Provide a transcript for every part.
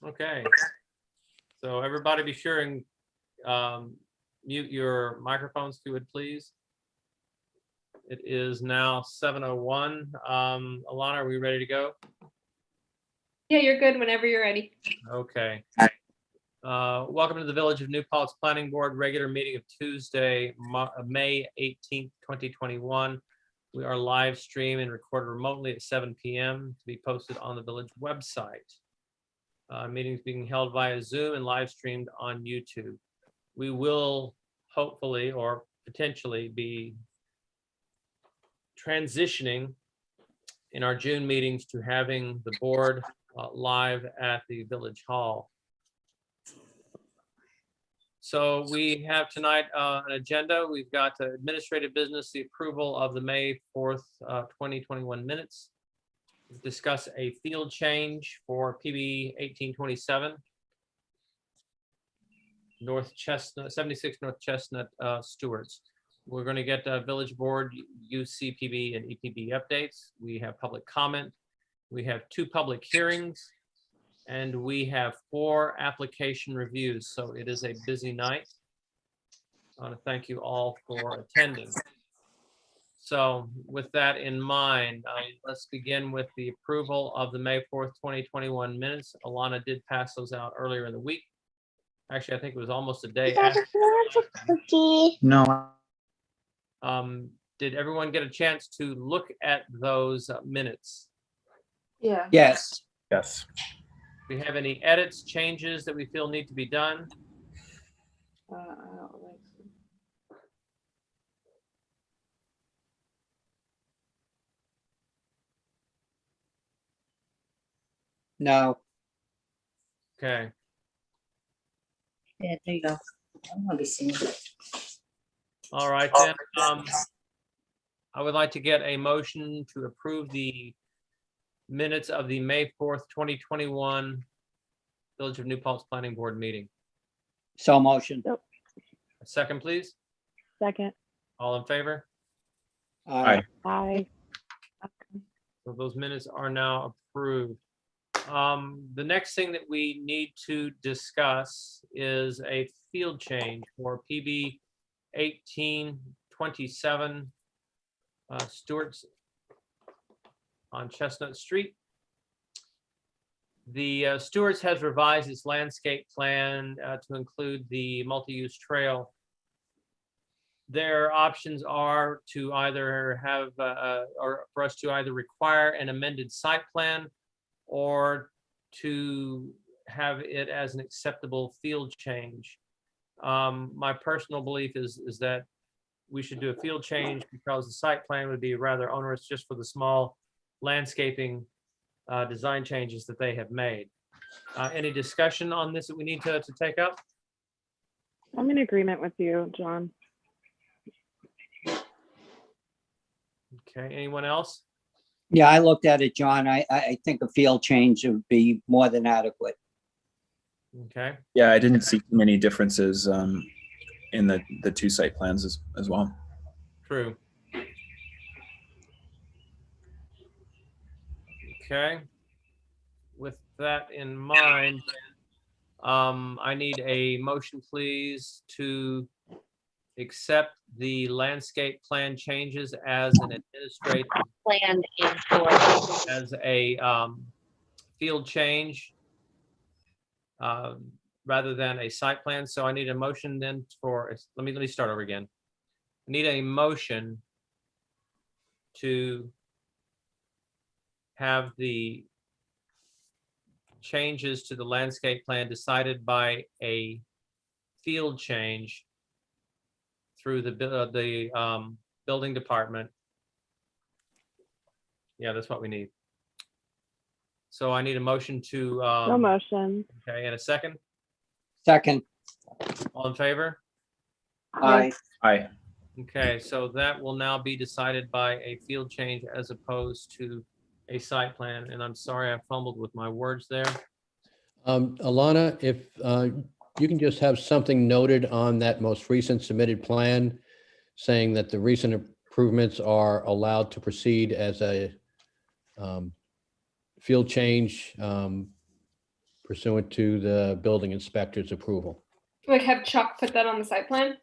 Okay. So everybody be sure and mute your microphones if you would, please. It is now 7:01. Alana, are we ready to go? Yeah, you're good whenever you're ready. Okay. Welcome to the Village of New Paltz Planning Board regular meeting of Tuesday, May 18th, 2021. We are live streamed and recorded remotely at 7 p.m. to be posted on the village website. Meetings being held via Zoom and live streamed on YouTube. We will hopefully or potentially be transitioning in our June meetings to having the board live at the Village Hall. So we have tonight an agenda. We've got administrative business, the approval of the May 4th, 2021 minutes. Discuss a field change for PB 1827. North Chestnut, 76 North Chestnut, Stuarts. We're going to get Village Board, UCPB, and EPB updates. We have public comment. We have 2 public hearings. And we have 4 application reviews, so it is a busy night. I want to thank you all for attending. So with that in mind, let's begin with the approval of the May 4th, 2021 minutes. Alana did pass those out earlier in the week. Actually, I think it was almost a day after. No. Did everyone get a chance to look at those minutes? Yeah. Yes. Yes. Do we have any edits, changes that we feel need to be done? I don't think so. No. Okay. Yeah, there you go. I'm gonna be seeing it. All right, then. I would like to get a motion to approve the minutes of the May 4th, 2021 Village of New Paltz Planning Board meeting. So motion. A second, please. Second. All in favor? Aye. Aye. So those minutes are now approved. The next thing that we need to discuss is a field change for PB 1827 Stuarts on Chestnut Street. The Stuarts has revised its landscape plan to include the multi-use trail. Their options are to either have, or for us to either require an amended site plan or to have it as an acceptable field change. My personal belief is that we should do a field change because the site plan would be rather onerous just for the small landscaping design changes that they have made. Any discussion on this that we need to take up? I'm in agreement with you, John. Okay, anyone else? Yeah, I looked at it, John. I think a field change would be more than adequate. Okay, Yeah, I didn't see many differences in the 2 site plans as well. true. Okay, with that in mind, I need a motion, please, to accept the landscape plan changes as an administrative, Plan is for. as a field change rather than a site plan. So I need a motion then for, let me start over again. I need a motion to have the changes to the landscape plan decided by a field change through the building department. Yeah, that's what we need. So I need a motion to, No motion. okay, and a second. Second. All in favor? Aye. Aye. Okay, so that will now be decided by a field change as opposed to a site plan. And I'm sorry, I fumbled with my words there. Alana, if you can just have something noted on that most recent submitted plan saying that the recent improvements are allowed to proceed as a field change pursuant to the building inspector's approval. Like have Chuck put that on the site plan?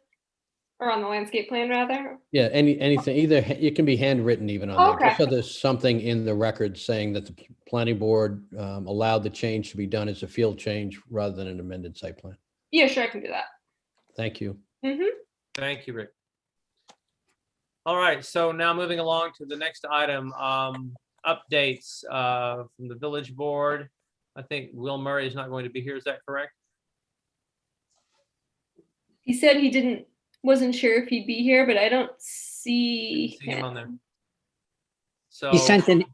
Or on the landscape plan, rather? Yeah, anything, either, it can be handwritten even on there, just so there's something in the record saying that the planning board allowed the change to be done as a field change rather than an amended site plan. Yeah, sure, I can do that. Thank you. Thank you, Rick. All right, so now moving along to the next item, updates from the village board. I think Will Murray is not going to be here, is that correct? He said he wasn't sure if he'd be here, but I don't see See him on there. him. So He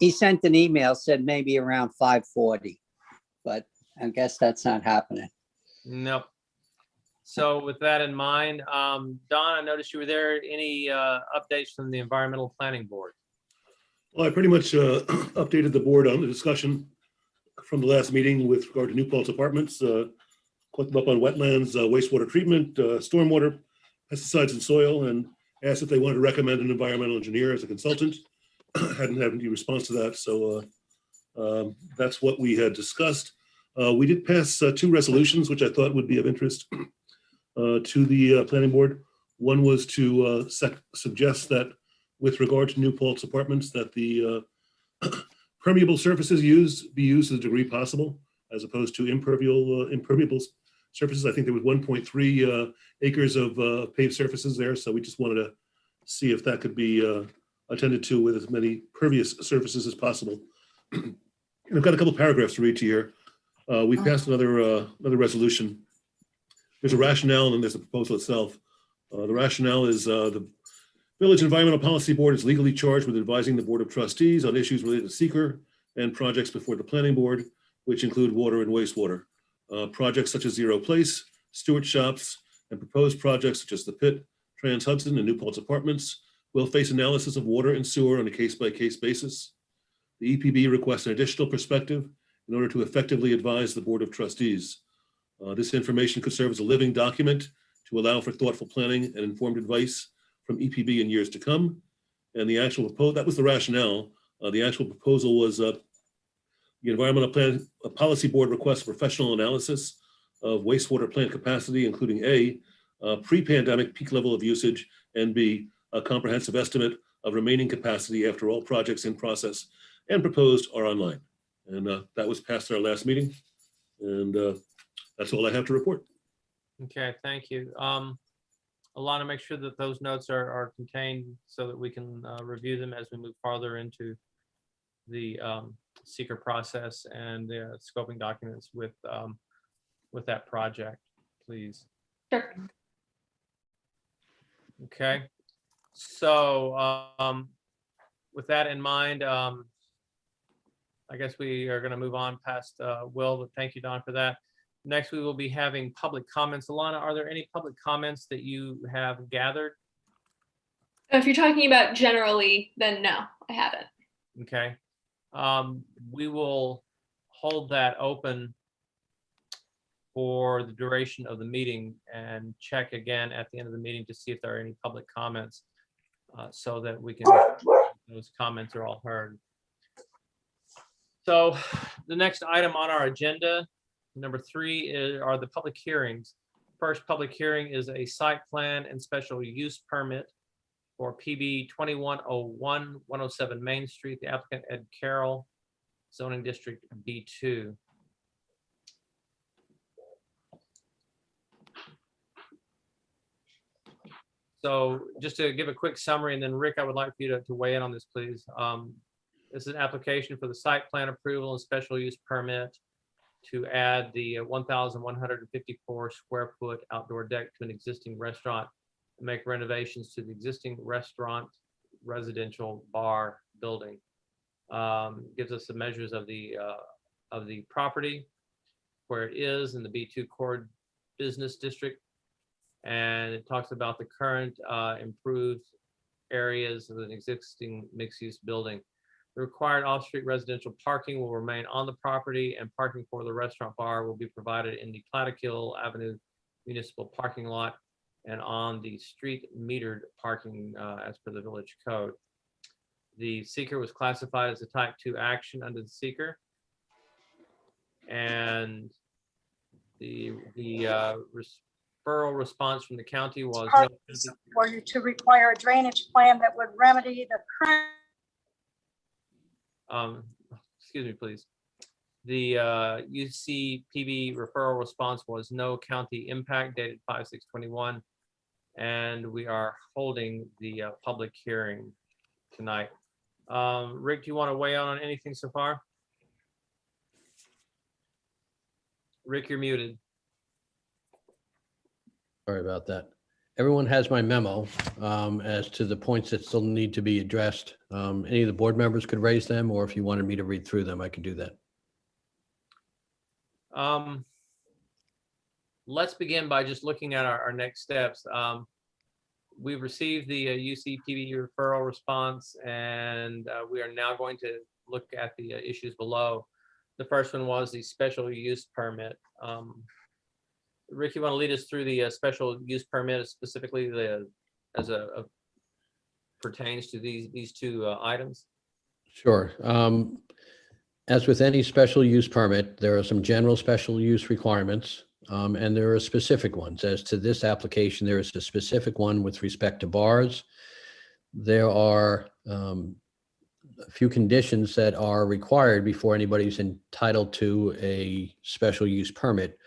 sent an email, said maybe around 5:40, but I guess that's not happening. nope. So with that in mind, Don, I noticed you were there. Any updates from the environmental planning board? Well, I pretty much updated the board on the discussion from the last meeting with regard to New Paltz Apartments, collected up on wetlands, wastewater treatment, stormwater, pesticides and soil, and asked if they wanted to recommend an environmental engineer as a consultant. Hadn't had any response to that, so that's what we had discussed. We did pass 2 resolutions, which I thought would be of interest to the planning board. One was to suggest that with regard to New Paltz Apartments, that the permeable surfaces be used to the degree possible, as opposed to impermeable surfaces. I think there was 1.3 acres of paved surfaces there, so we just wanted to see if that could be attended to with as many pervious surfaces as possible. And I've got a couple paragraphs to read to you here. We passed another resolution. There's a rationale and then there's the proposal itself. The rationale is the Village Environmental Policy Board is legally charged with advising the Board of Trustees on issues related to seeker and projects before the Planning Board, which include water and wastewater. Projects such as Zero Place, Stuarts Shops, and proposed projects such as the Pit, Trans Hudson, and New Paltz Apartments will face analysis of water and sewer on a case-by-case basis. The EPB requests an additional perspective in order to effectively advise the Board of Trustees. This information could serve as a living document to allow for thoughtful planning and informed advice from EPB in years to come. And the actual proposal, that was the rationale. The actual proposal was the Environmental Policy Board requests professional analysis of wastewater plant capacity, including A, pre-pandemic peak level of usage, and B, a comprehensive estimate of remaining capacity after all projects in process and proposed are online. And that was passed at our last meeting. And that's all I have to report. Okay, thank you. Alana, make sure that those notes are contained so that we can review them as we move farther into the seeker process and the scoping documents with that project, please. Sure. Okay, so with that in mind, I guess we are going to move on past Will, but thank you, Don, for that. Next, we will be having public comments. Alana, are there any public comments that you have gathered? If you're talking about generally, then no, I haven't. Okay. We will hold that open for the duration of the meeting and check again at the end of the meeting to see if there are any public comments so that we can, those comments are all heard. So the next item on our agenda, number 3, are the public hearings. First public hearing is a site plan and special use permit for PB 2101 107 Main Street, the applicant Ed Carroll, zoning district B2. So just to give a quick summary, and then Rick, I would like for you to weigh in on this, please. This is an application for the site plan approval and special use permit to add the 1,154 square foot outdoor deck to an existing restaurant and make renovations to the existing restaurant, residential bar building. Gives us the measures of the property, where it is in the B2 core business district. And it talks about the current improved areas of an existing mixed-use building. The required off-street residential parking will remain on the property, and parking for the restaurant bar will be provided in the Plattekill Avenue municipal parking lot and on the street metered parking as per the village code. The seeker was classified as a type 2 action under the seeker. And the referral response from the county was no. For you to require a drainage plan that would remedy the current. Excuse me, please. The UCPB referral response was no county impact, dated 5/6/21. And we are holding the public hearing tonight. Rick, do you want to weigh in on anything so far? Rick, you're muted. Sorry about that. Everyone has my memo as to the points that still need to be addressed. Any of the board members could raise them, or if you wanted me to read through them, I could do that. Let's begin by just looking at our next steps. We've received the UCPB referral response, and we are now going to look at the issues below. The first one was the special use permit. Rick, you want to lead us through the special use permit, specifically as pertains to these two items? Sure. As with any special use permit, there are some general special use requirements, and there are specific ones. As to this application, there is a specific one with respect to bars. There are a few conditions that are required before anybody's entitled to a special use permit.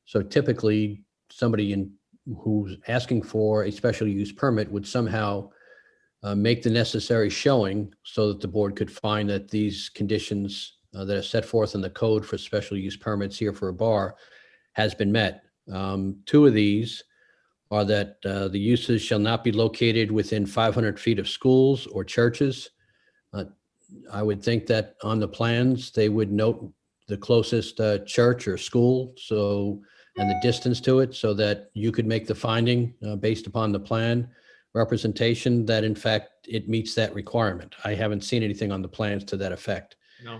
So typically, somebody who's asking for a special use permit would somehow make the necessary showing so that the board could find that these conditions that are set forth in the code for special use permits here for a bar has been met. Two of these are that the uses shall not be located within 500 feet of schools or churches. I would think that on the plans, they would note the closest church or school, and the distance to it, so that you could make the finding based upon the plan representation that in fact it meets that requirement. I haven't seen anything on the plans to that effect. No.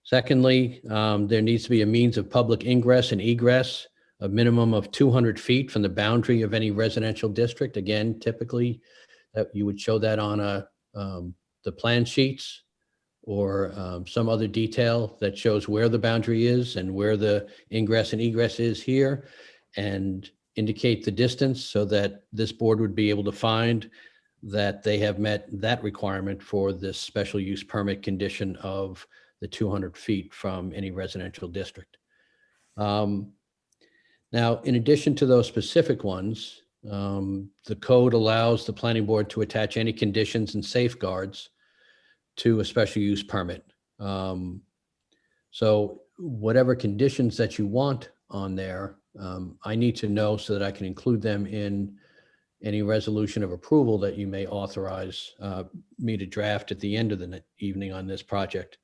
Secondly, there needs to be a means of public ingress and egress, a minimum of 200 feet from the boundary of any residential district. Again, typically that you would show that on the plan sheets or some other detail that shows where the boundary is and where the ingress and egress is here, and indicate the distance so that this board would be able to find that they have met that requirement for this special use permit condition of the 200 feet from any residential district. Now, in addition to those specific ones, the code allows the planning board to attach any conditions and safeguards to a special use permit. So whatever conditions that you want on there, I need to know so that I can include them in any resolution of approval that you may authorize me to draft at the end of the evening on this project.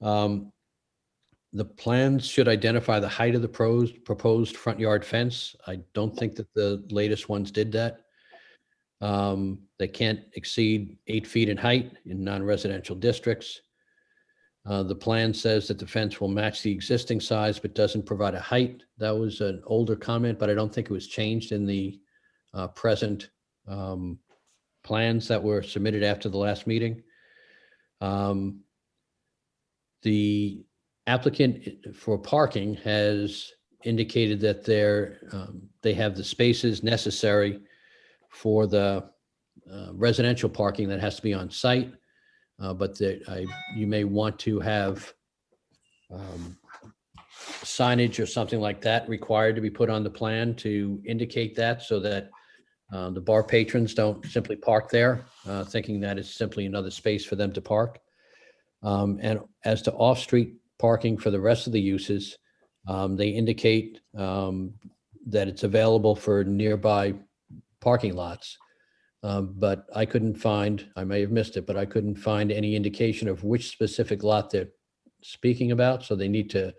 The plans should identify the height of the proposed front yard fence. I don't think that the latest ones did that. They can't exceed 8 feet in height in non-residential districts. The plan says that the fence will match the existing size, but doesn't provide a height. That was an older comment, but I don't think it was changed in the present plans that were submitted after the last meeting. The applicant for parking has indicated that they have the spaces necessary for the residential parking that has to be on site, but you may want to have signage or something like that required to be put on the plan to indicate that, so that the bar patrons don't simply park there thinking that it's simply another space for them to park. And as to off-street parking for the rest of the uses, they indicate that it's available for nearby parking lots. But I couldn't find, I may have missed it, but I couldn't find any indication of which specific lot they're speaking about. So they need to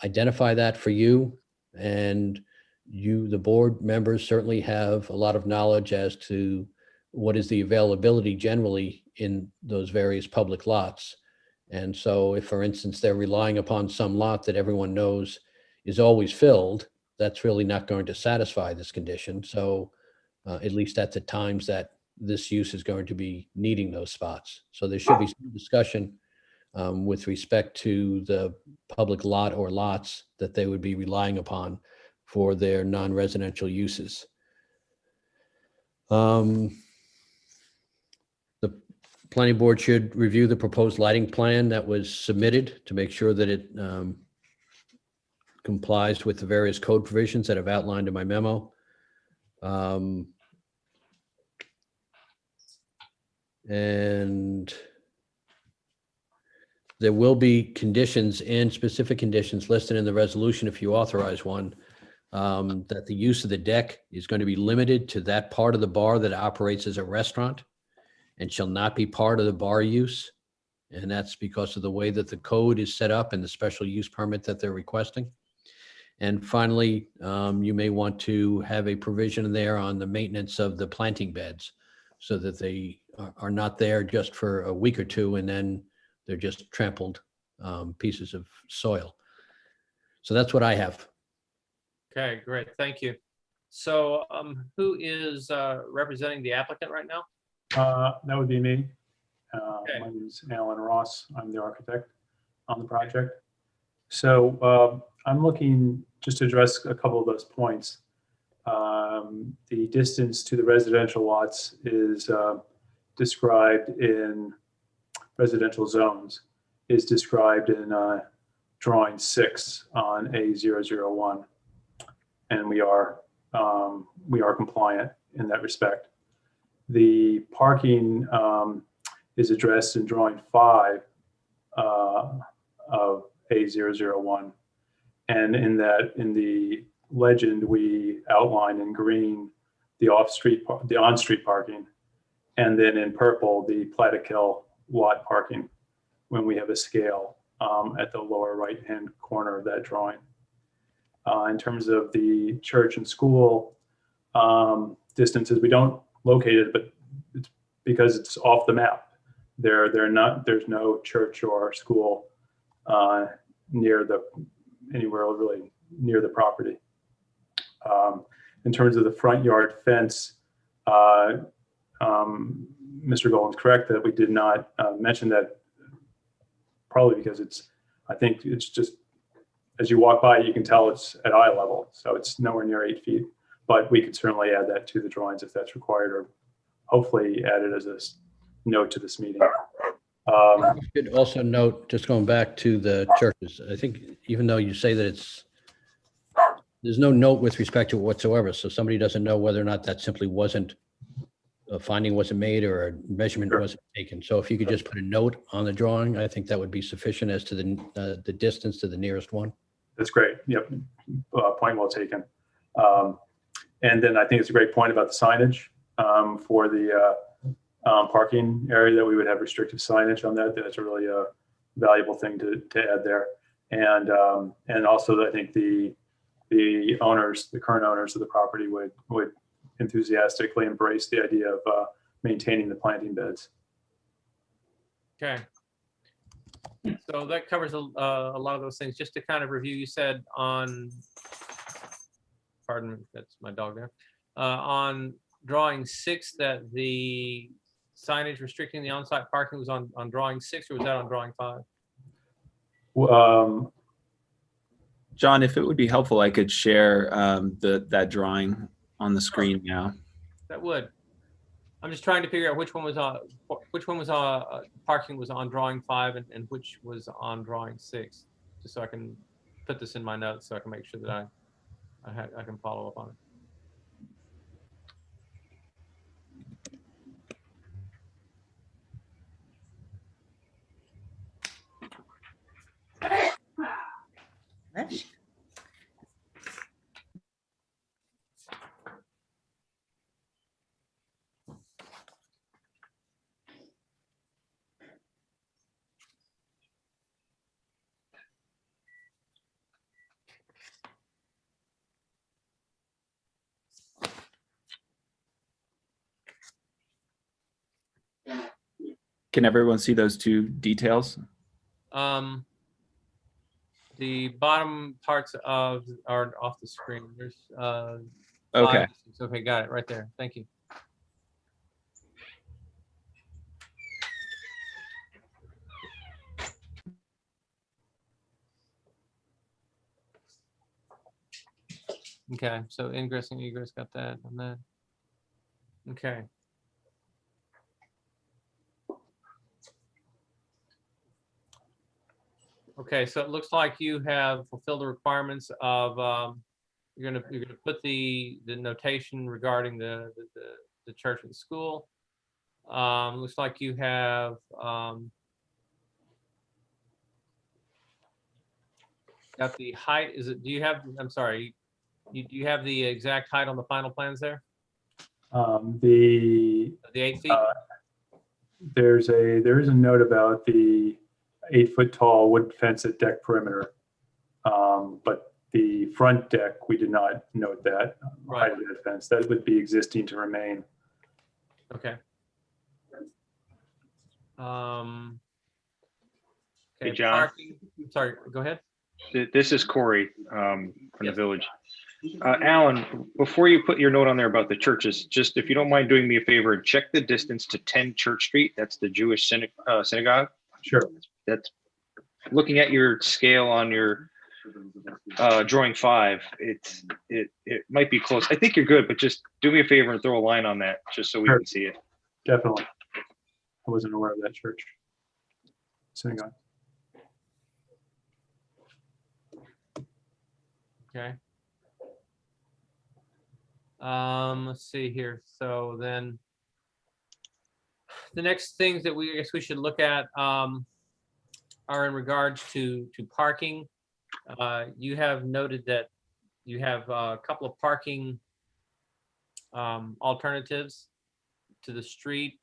identify that for you. And you, the board members, certainly have a lot of knowledge as to what is the availability generally in those various public lots. And so if, for instance, they're relying upon some lot that everyone knows is always filled, that's really not going to satisfy this condition. So at least at the times that this use is going to be needing those spots. So there should be some discussion with respect to the public lot or lots that they would be relying upon for their non-residential uses. The planning board should review the proposed lighting plan that was submitted to make sure that it complies with the various code provisions that I've outlined in my memo. And there will be conditions and specific conditions listed in the resolution if you authorize one, that the use of the deck is going to be limited to that part of the bar that operates as a restaurant and shall not be part of the bar use. And that's because of the way that the code is set up and the special use permit that they're requesting. And finally, you may want to have a provision there on the maintenance of the planting beds so that they are not there just for a week or two and then they're just trampled pieces of soil. So that's what I have. Okay, great, thank you. So who is representing the applicant right now? That would be me. Okay. My name is Alan Ross. I'm the architect on the project. So I'm looking just to address a couple of those points. The distance to the residential lots is described in residential zones, is described in drawing 6 on A001. And we are compliant in that respect. The parking is addressed in drawing 5 of A001. And in the legend, we outline in green the on-street parking, and then in purple, the Plattekill lot parking when we have a scale at the lower right-hand corner of that drawing. In terms of the church and school distances, we don't locate it, but it's because it's off the map. There's no church or school anywhere really near the property. In terms of the front yard fence, Mr. Golden's correct that we did not mention that, probably because I think it's just, as you walk by, you can tell it's at eye level. So it's nowhere near 8 feet, but we could certainly add that to the drawings if that's required, or hopefully add it as a note to this meeting. You should also note, just going back to the churches, I think even though you say that there's no note with respect to it whatsoever. So somebody doesn't know whether or not that simply wasn't, a finding wasn't made or a measurement Sure. wasn't taken. So if you could just put a note on the drawing, I think that would be sufficient as to the distance to the nearest one. That's great. Yep. Point well taken. And then I think it's a great point about the signage for the parking area, that we would have restrictive signage on that. That's a really valuable thing to add there. And also I think the current owners of the property would enthusiastically embrace the idea of maintaining the planting beds. Okay. So that covers a lot of those things. Just to kind of review, you said on, pardon me, that's my dog there, on drawing 6 that the signage restricting the on-site parking was on drawing 6, or was that on drawing 5? John, if it would be helpful, I could share that drawing on the screen now. That would. I'm just trying to figure out which one was parking was on drawing 5 and which was on drawing 6, just so I can put this in my notes so I can make sure that I can follow up on it. That's- Can everyone see those 2 details? The bottom parts are off the screen. There's Okay. 5. Okay, got it right there. Thank you. Okay, so ingress and egress, got that on that. Okay. Okay, so it looks like you have fulfilled the requirements of, you're gonna put the notation regarding the church and the school. Looks like you have, got the height, do you have, I'm sorry, do you have the exact height on the final plans there? The 8 feet? there is a note about the 8-foot tall wood fence at deck perimeter. But the front deck, we did not note that height of that fence. That would be existing to remain. Okay. Hey, Okay, John. parking, sorry, go ahead. This is Corey from the village. Alan, before you put your note on there about the churches, just if you don't mind doing me a favor, check the distance to 10 Church Street. That's the Jewish synagogue. Sure. That's looking at your scale on your drawing 5. It might be close. I think you're good, but just do me a favor and throw a line on that just so we Sure. can see it. Definitely. I wasn't aware of that church synagogue. Okay. Let's see here. So then the next things that I guess we should look at are in regards to parking. You have noted that you have a couple of parking alternatives to the street.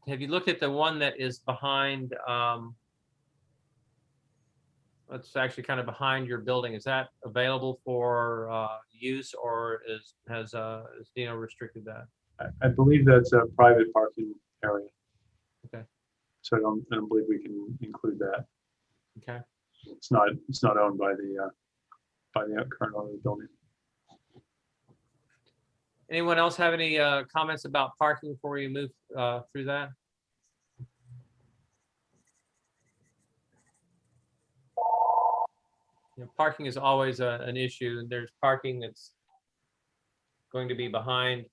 Have you looked at the one that is behind, it's actually kind of behind your building? Is that available for use, or has Dino restricted that? I believe that's a private parking area. Okay. So I don't believe we can include that. Okay. It's not owned by the current owner of the building. Anyone else have any comments about parking before we move through that? You know, parking is always an issue. There's parking that's going to be behind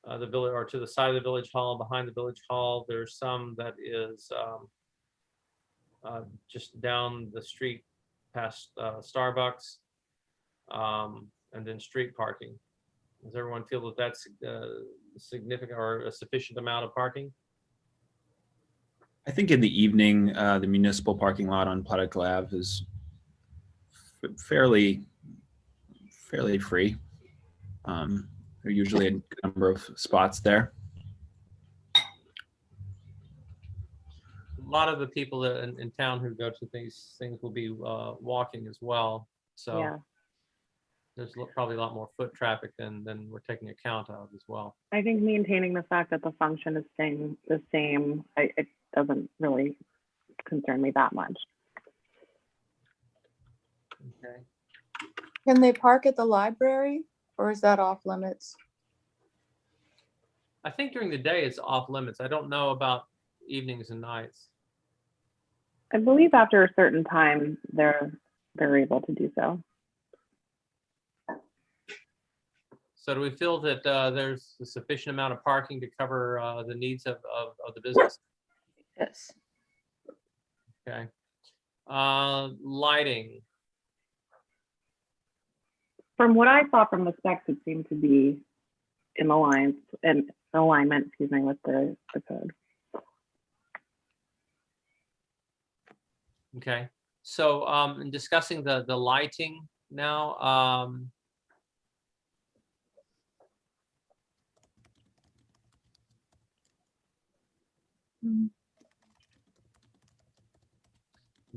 the village, or to the side of the village hall, behind the village hall. There's some that is just down the street past Starbucks, and then street parking. Does everyone feel that that's significant or a sufficient amount of parking? I think in the evening, the municipal parking lot on Plattekill Ave is fairly free. There are usually a good number of spots there. A lot of the people that in town who go to these things will be walking as well. So Yeah. there's probably a lot more foot traffic than we're taking account of as well. I think maintaining the fact that the function is staying the same, it doesn't really concern me that much. Okay. Can they park at the library, or is that off limits? I think during the day it's off limits. I don't know about evenings and nights. I believe after a certain time, they're able to do so. So do we feel that there's a sufficient amount of parking to cover the needs of the business? Yes. Okay. Lighting. From what I saw from the specs, it seemed to be in alignment, excuse me, with the code. Okay. So in discussing the lighting now,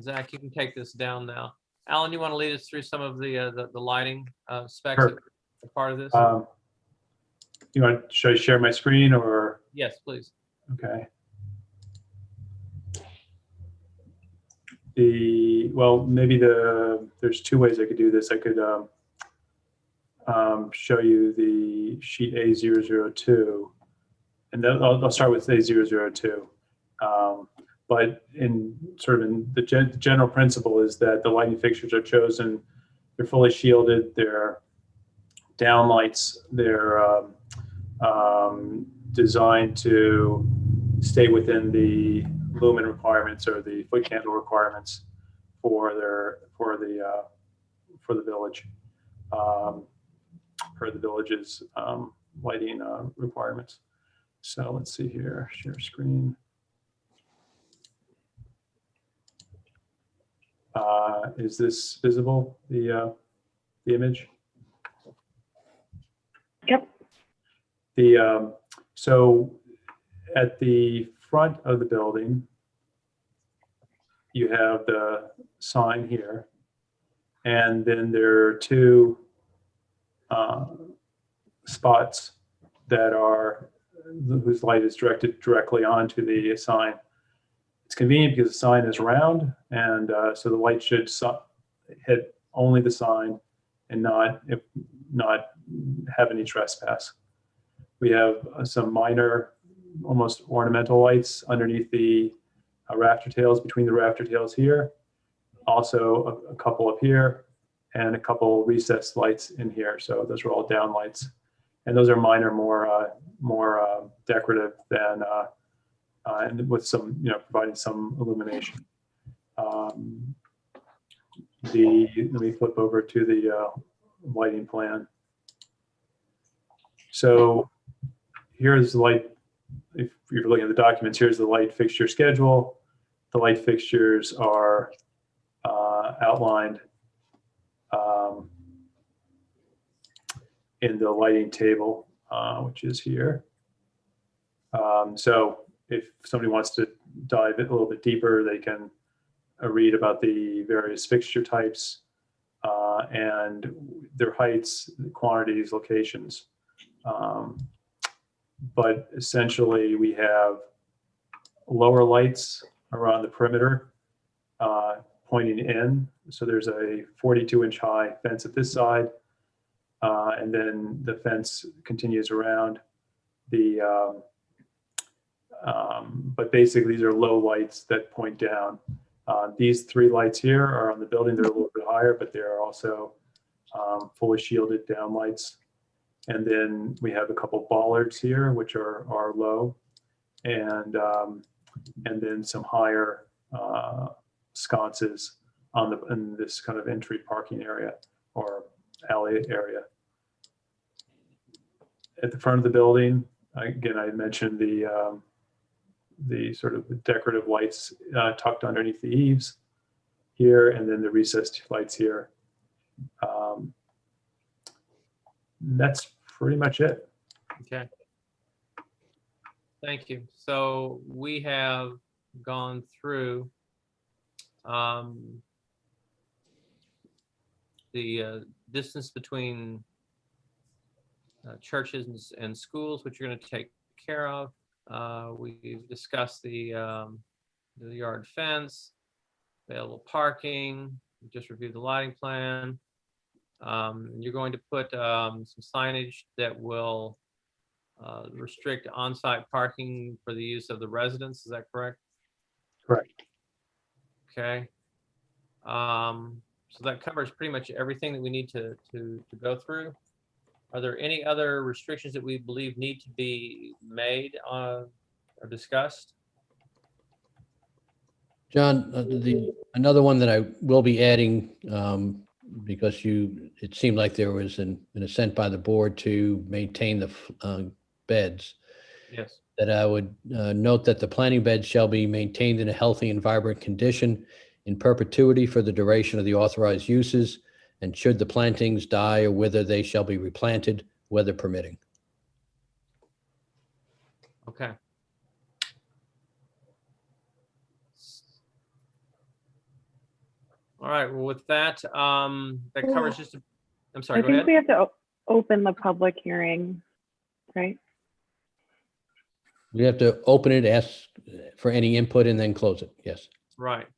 Zach, you can take this down now. Alan, you want to lead us through some of the lighting specs Sure. that are part of this? Should I share my screen or? Yes, please. Okay. There's two ways I could do this. I could show you the sheet A002, and then I'll start with A002. But in the general principle is that the lighting fixtures are chosen they're fully shielded. They're downlights. They're designed to stay within the lumen requirements or the foot candle requirements for the village, per the village's lighting requirements. So let's see here, share screen. Is this visible, the image? Yep. So at the front of the building, you have the sign here, and then there are two spots that are whose light is directed directly onto the sign. It's convenient because the sign is round, and so the light should hit only the sign and not have any trespass. We have some minor, almost ornamental lights underneath the rafter tails, between the rafter tails here. Also a couple up here, and a couple recessed lights in here. So those are all down lights, and those are minor, more decorative than and with some, providing some illumination. Let me flip over to the lighting plan. So here's the light. If you're looking at the documents, here's the light fixture schedule. The light fixtures are outlined in the lighting table, which is here. So if somebody wants to dive a little bit deeper, they can read about the various fixture types and their heights, quantities, locations. But essentially, we have lower lights around the perimeter pointing in. So there's a 42-inch high fence at this side, and then the fence continues around the. But basically, these are low lights that point down. These three lights here are on the building. They're a little bit higher, but they are also fully shielded down lights. And then we have a couple bollards here, which are low, and then some higher sconces in this kind of entry parking area or alley area. At the front of the building, again, I mentioned the sort of decorative lights tucked underneath the eaves here, and then the recessed lights here. That's pretty much it. Okay. Thank you. So we have gone through the distance between churches and schools, which you're going to take care of. We've discussed the yard fence, available parking. We just reviewed the lighting plan. You're going to put some signage that will restrict on-site parking for the use of the residents. Is that correct? Correct. Okay. So that covers pretty much everything that we need to go through. Are there any other restrictions that we believe need to be made or discussed? John, another one that I will be adding, because it seemed like there was an assent by the board to maintain the beds. Yes. That I would note that the planting beds shall be maintained in a healthy and vibrant condition in perpetuity for the duration of the authorized uses, and should the plantings die or wither, they shall be replanted, weather permitting. Okay. All right. Well, with that, that covers just. I'm sorry. I Go think ahead. we have to open the public hearing, right? We have to open it, ask for any input, and then close it. Yes. Right.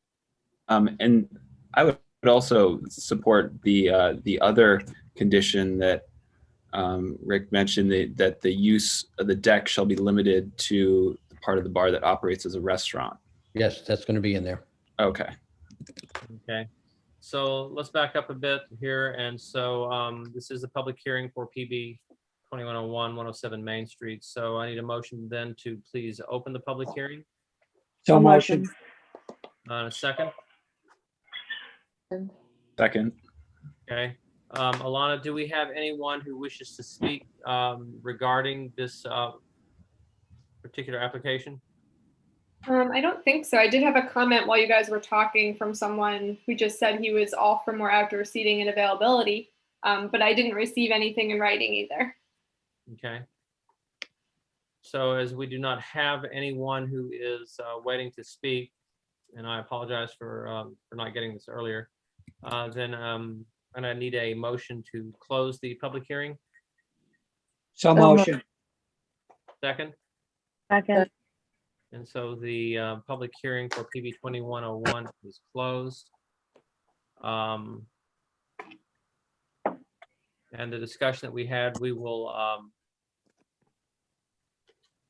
And I would also support the other condition that Rick mentioned, that the use of the deck shall be limited to the part of the bar that operates as a restaurant. Yes, that's going to be in there. Okay. Okay. So let's back up a bit here. And so this is a public hearing for PB 2101, 107 Main Street. So I need a motion then to please open the public hearing. So motion. A second. Second. Okay. Alana, do we have anyone who wishes to speak regarding this particular application? I don't think so. I did have a comment while you guys were talking from someone who just said he was all for more outdoor seating and availability, but I didn't receive anything in writing either. Okay. So as we do not have anyone who is waiting to speak, and I apologize for not getting this earlier, then and I need a motion to close the public hearing. So motion. Second. Second. And so the public hearing for PB 2101 is closed. And the discussion that we had, we will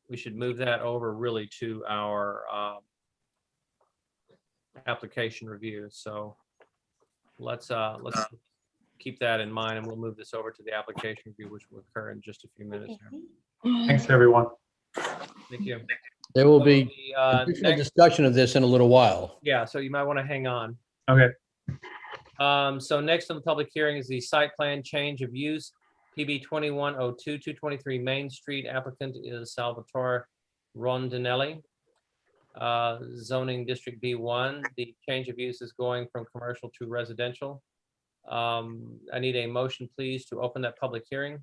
we should move that over really to our application review. So let's keep that in mind, and we'll move this over to the application review, which will occur in just a few minutes here. Thanks, everyone. Thank you. There will be The, additional next, discussion of this in a little while. yeah, so you might want to hang on. Okay. So next on the public hearing is the site plan change of use, PB 2102, 223 Main Street. Applicant is Salvatore Rondinelli, zoning district B1. The change of use is going from commercial to residential. I need a motion, please, to open that public hearing.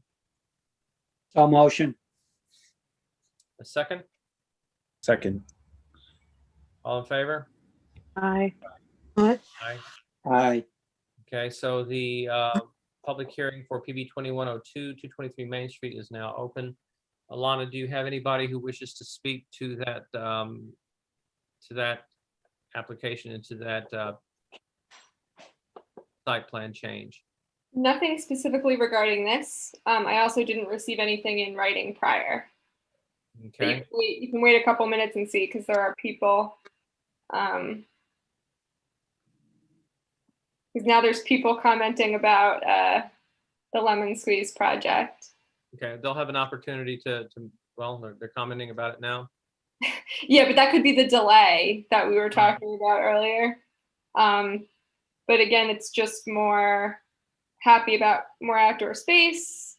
So motion. A second. Second. All in favor? Aye. Aye. Aye. Okay, so the public hearing for PB 2102, 223 Main Street is now open. Alana, do you have anybody who wishes to speak to that application and to that site plan change? Nothing specifically regarding this. I also didn't receive anything in writing prior. But Okay, you can wait a couple minutes and see, because there are people. Because now there's people commenting about the lemon squeeze project. okay, they'll have an opportunity to well, they're commenting about it now. Yeah, but that could be the delay that we were talking about earlier. But again, it's just more happy about more outdoor space.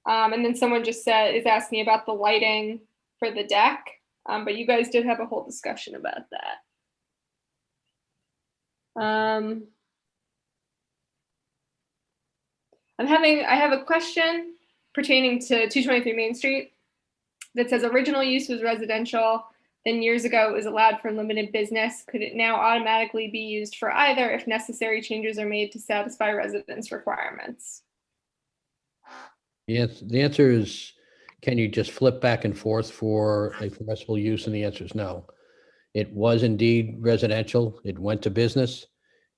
And then someone just is asking about the lighting for the deck. But you guys did have a whole discussion about that. I have a question pertaining to 223 Main Street that says original use was residential, then years ago it was allowed for limited business. Could it now automatically be used for either if necessary changes are made to satisfy residents' requirements? Yes, the answer is, can you just flip back and forth for a permissible use? And the answer is no. It was indeed residential. It went to business.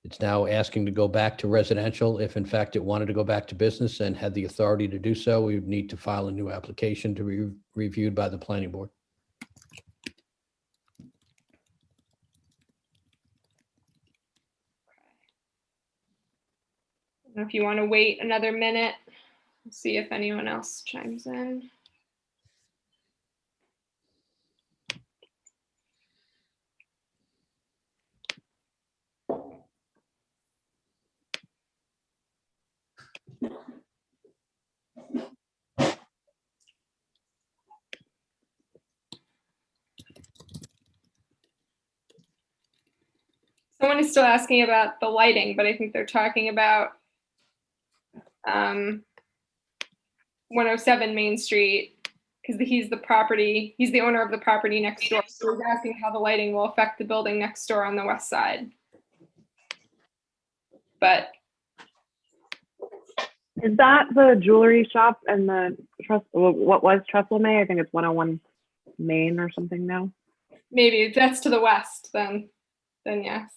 It's now asking to go back to residential. If in fact it wanted to go back to business and had the authority to do so, we would need to file a new application to be reviewed by the planning board. If you want to wait another minute, see if anyone else chimes in. Someone is still asking about the lighting, but I think they're talking about 107 Main Street, because he's the owner of the property next door. So he's asking how the lighting will affect the building next door on the west side. But Is that the jewelry shop and the what was Trestle May? I think it's 101 Main or something now. maybe if that's to the west, then yes.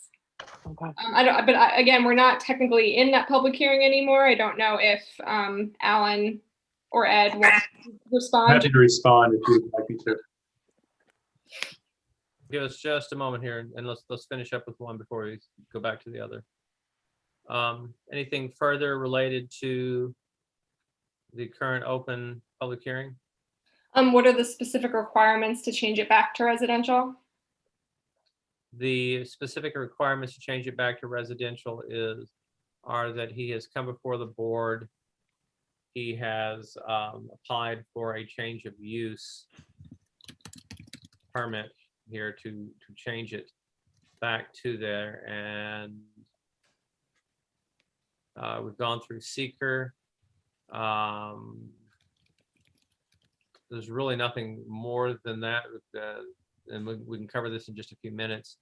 Okay. Again, we're not technically in that public hearing anymore. I don't know if Alan or Ed want to I'm respond. happy to respond if you'd like me to. Give us just a moment here, and let's finish up with one before we go back to the other. Anything further related to the current open public hearing? What are the specific requirements to change it back to residential? The specific requirements to change it back to residential are that he has come before the board. He has applied for a change of use permit here to change it back to there, and we've gone through seeker. There's really nothing more than that, and we can cover this in just a few minutes.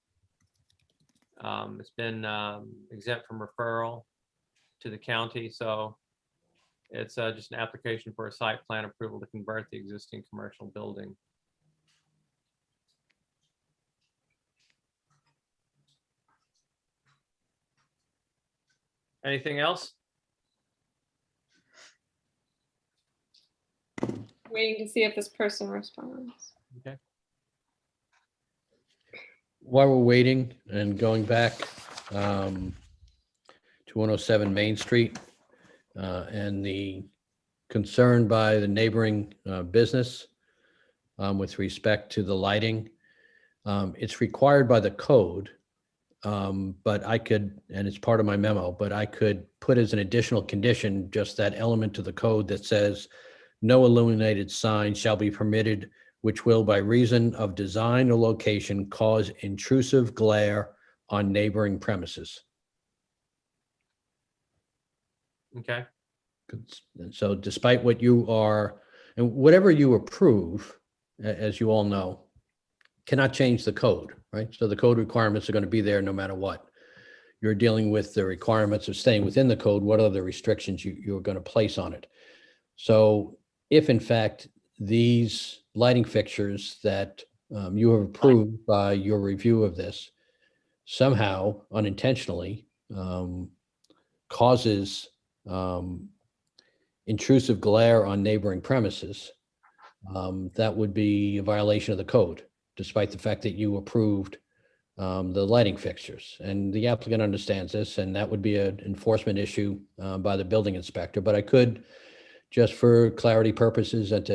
It's been exempt from referral to the county, so it's just an application for a site plan approval to convert the existing commercial building. Anything else? Waiting to see if this person responds. Okay. While we're waiting and going back to 107 Main Street and the concern by the neighboring business with respect to the lighting, it's required by the code, but I could, and it's part of my memo, but I could put as an additional condition just that element to the code that says no illuminated sign shall be permitted which will by reason of design or location cause intrusive glare on neighboring premises. Okay. So despite what you are, and whatever you approve, as you all know, cannot change the code, right? So the code requirements are going to be there no matter what. You're dealing with the requirements of staying within the code. What are the restrictions you're going to place on it? So if in fact these lighting fixtures that you have approved by your review of this somehow unintentionally causes intrusive glare on neighboring premises, that would be a violation of the code, despite the fact that you approved the lighting fixtures. And the applicant understands this, and that would be an enforcement issue by the building inspector. But I could, just for clarity purposes and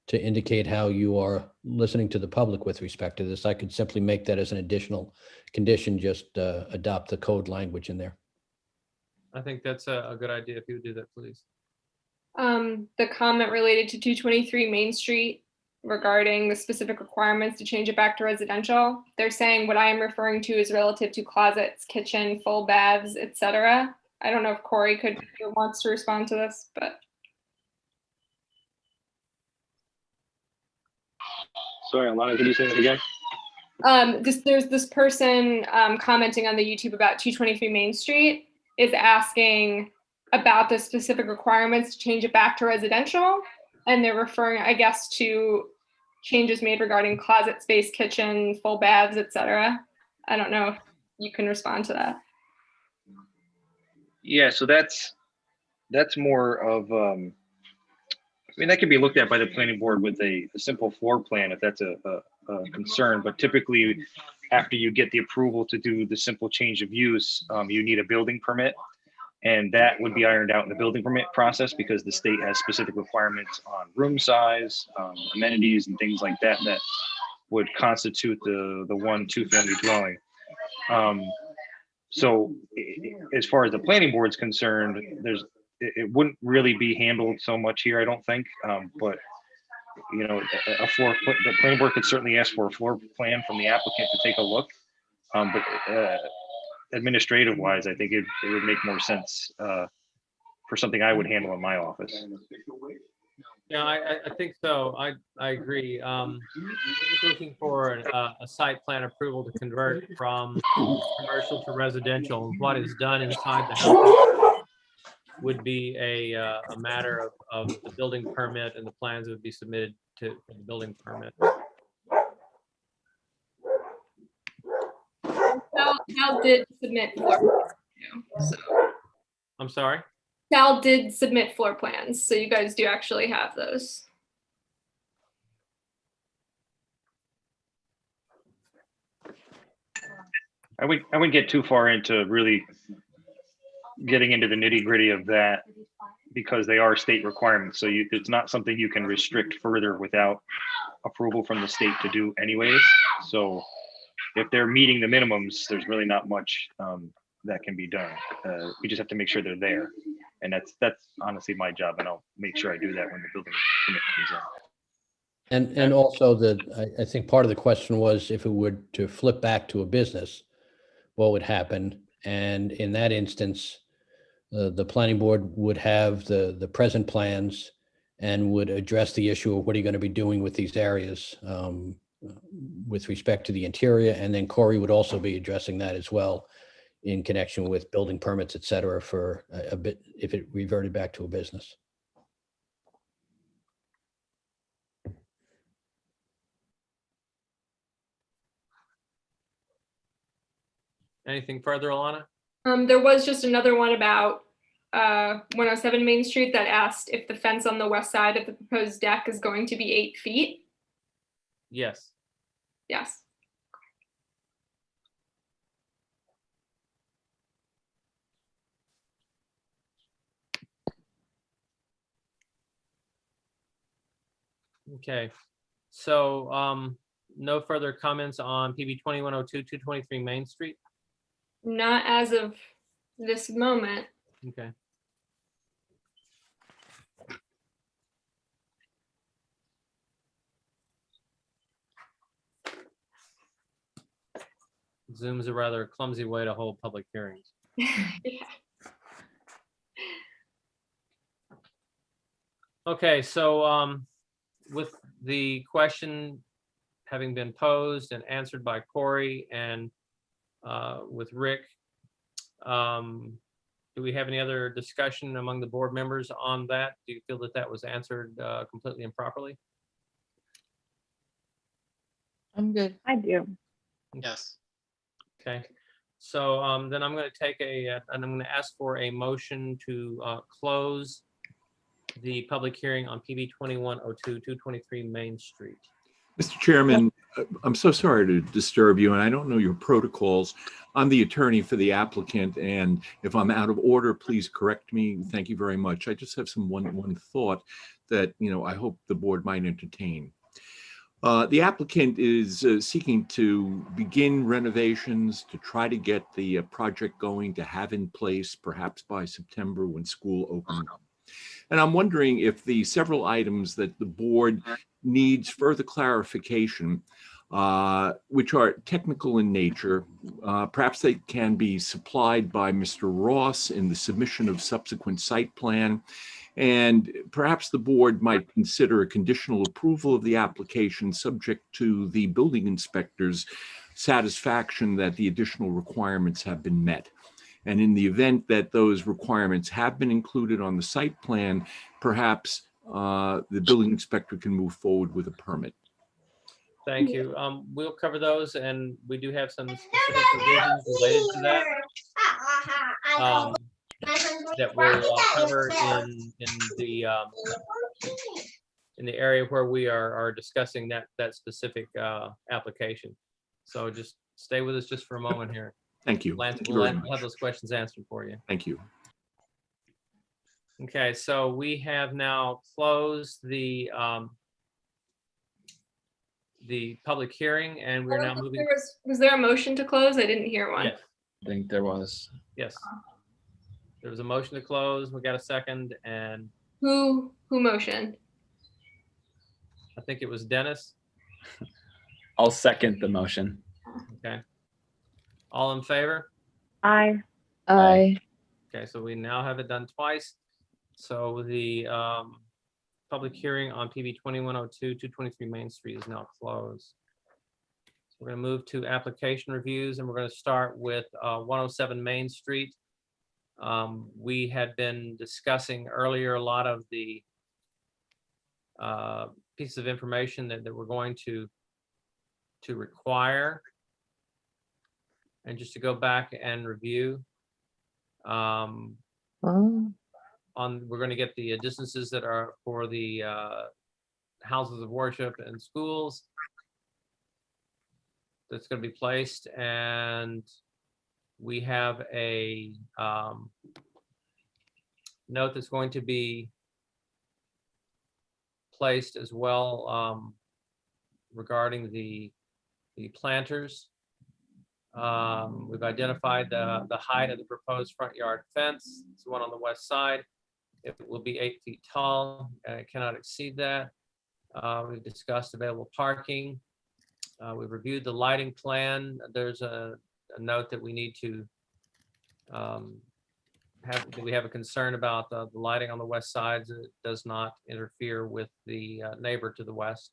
to indicate how you are listening to the public with respect to this, I could simply make that as an additional condition, just adopt the code language in there. I think that's a good idea if you would do that, please. The comment related to 223 Main Street regarding the specific requirements to change it back to residential. They're saying what I am referring to is relative to closets, kitchen, full baths, etc. I don't know if Corey wants to respond to this, but. Sorry, Alana, could you say that again? There's this person commenting on the YouTube about 223 Main Street is asking about the specific requirements to change it back to residential. And they're referring, I guess, to changes made regarding closet space, kitchen, full baths, etc. I don't know if you can respond to that. Yeah, so that's more of, I mean, that can be looked at by the planning board with a simple floor plan if that's a concern. But typically, after you get the approval to do the simple change of use, you need a building permit. And that would be ironed out in the building permit process because the state has specific requirements on room size, amenities, and things like that that would constitute the 1-2 family dwelling. So as far as the planning board's concerned, it wouldn't really be handled so much here, I don't think. But you know, the planning board could certainly ask for a floor plan from the applicant to take a look. But administrative wise, I think it would make more sense for something I would handle in my office. Yeah, I think so. I agree. Just looking for a site plan approval to convert from commercial to residential. What is done inside the house would be a matter of the building permit, and the plans would be submitted to the building permit. Sal did submit floor plans. So. I'm sorry? Sal did submit floor plans, so you guys do actually have those. I wouldn't get too far into really getting into the nitty gritty of that because they are state requirements. So it's not something you can restrict further without approval from the state to do anyways. So if they're meeting the minimums, there's really not much that can be done. We just have to make sure they're there. And that's honestly my job. And I'll make sure I do that when the building permit comes in. And also I think part of the question was if it would to flip back to a business, what would happen? And in that instance, the planning board would have the present plans and would address the issue of what are you going to be doing with these areas with respect to the interior. And then Corey would also be addressing that as well in connection with building permits, et cetera, for a bit, if it reverted back to a business. Anything further, Alana? There was just another one about 107 Main Street that asked if the fence on the west side of the proposed deck is going to be 8 feet. Yes. Yes. Okay. So no further comments on PB 2102, 223 Main Street? Not as of this moment. Okay. Zoom's a rather clumsy way to hold public hearings. Yeah. Okay, so with the question having been posed and answered by Corey and with Rick, do we have any other discussion among the board members on that? Do you feel that that was answered completely and properly? I'm good. I do. Yes. Okay, so then I'm going to take and I'm going to ask for a motion to close the public hearing on PB 2102, 223 Main Street. Mr. Chairman, I'm so sorry to disturb you, and I don't know your protocols. I'm the attorney for the applicant, and if I'm out of order, please correct me. Thank you very much. I just have one thought that, I hope the board might entertain. The applicant is seeking to begin renovations to try to get the project going to have in place perhaps by September when school opens. And I'm wondering if the several items that the board needs further clarification, which are technical in nature, perhaps they can be supplied by Mr. Ross in the submission of subsequent site plan. And perhaps the board might consider a conditional approval of the application subject to the building inspector's satisfaction that the additional requirements have been met. And in the event that those requirements have been included on the site plan, perhaps the building inspector can move forward with a permit. Thank you. We'll cover those, and we do have some specific provisions related to that. That we'll cover in the area where we are discussing that specific application. So just stay with us just for a moment here. Thank you. Lance, Thank you we'll very much. have those questions answered for you. Thank you. Okay, so we have now closed the public hearing, and we're now moving. Was there a motion to close? I didn't hear one. Yes. I think there was. Yes. There was a motion to close. We got a second, and Who motioned? I think it was Dennis. I'll second the motion. Okay. All in favor? Aye. Aye. Okay, so we now have it done twice. So the public hearing on PB 2102, 223 Main Street is now closed. So we're going to move to application reviews, and we're going to start with 107 Main Street. We had been discussing earlier a lot of the pieces of information that we're going to require. And just to go back and review, we're going to get the distances that are for the houses of worship and schools, that's going to be placed, and we have a note that's going to be placed as well regarding the planters. We've identified the height of the proposed front yard fence. It's the one on the west side. It will be 8 feet tall, and it cannot exceed that. We've discussed available parking. We've reviewed the lighting plan. There's a note that we need to we have a concern about the lighting on the west side. It does not interfere with the neighbor to the west.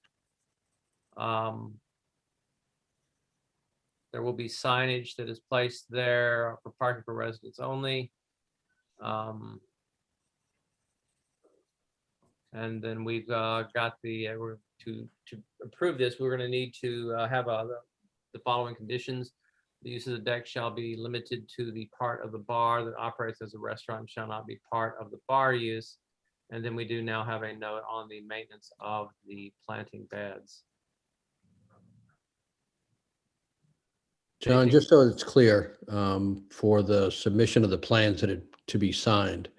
There will be signage that is placed there for parking for residents only. And then we've got the, to approve this, we're going to need to have the following conditions. The use of the deck shall be limited to the part of the bar that operates as a restaurant, shall not be part of the bar use. And then we do now have a note on the maintenance of the planting beds. John, just so it's clear, for the submission of the plans that are to be signed,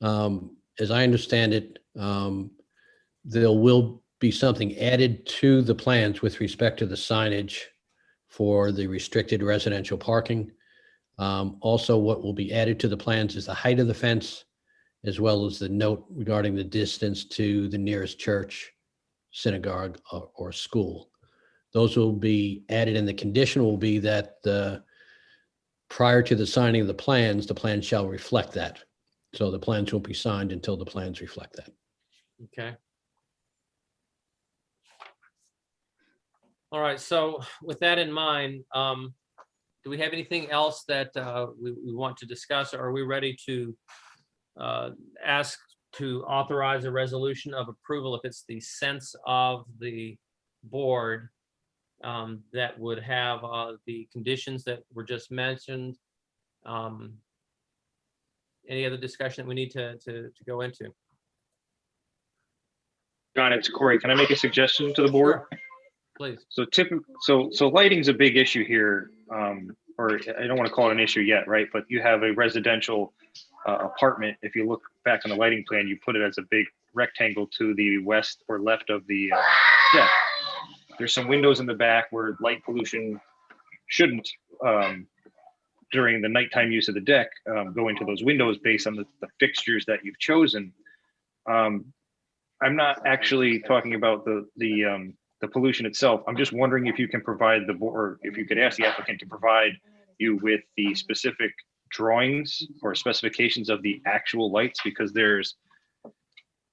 as I understand it, there will be something added to the plans with respect to the signage for the restricted residential parking. Also, what will be added to the plans is the height of the fence, as well as the note regarding the distance to the nearest church, synagogue, or school. Those will be added, and the condition will be that prior to the signing of the plans shall reflect that. So the plans won't be signed until the plans reflect that. Okay. All right, so with that in mind, do we have anything else that we want to discuss, or are we ready to ask to authorize a resolution of approval if it's the sense of the board that would have the conditions that were just mentioned? Any other discussion that we need to go into? John, it's Corey. Can I make a suggestion to the board? Sure. Please. So lighting's a big issue here, or I don't want to call it an issue yet, right? But you have a residential apartment. If you look back on the lighting plan, you put it as a big rectangle to the west or left of the deck. There's some windows in the back where light pollution shouldn't, during the nighttime use of the deck, go into those windows based on the fixtures that you've chosen. I'm not actually talking about the pollution itself. I'm just wondering if you can provide the board, if you could ask the applicant to provide you with the specific drawings or specifications of the actual lights, because there's,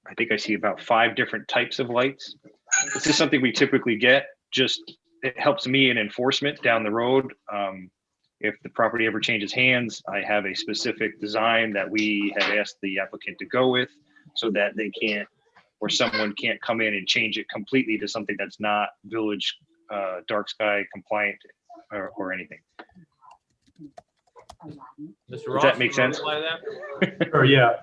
I think I see about 5 different types of lights. This is something we typically get. Just, it helps me in enforcement down the road. If the property ever changes hands, I have a specific design that we have asked the applicant to go with, so that they can't, or someone can't come in and change it completely to something that's not village dark sky compliant or anything. Mr. Does Ross, that make sense? Sure, yeah.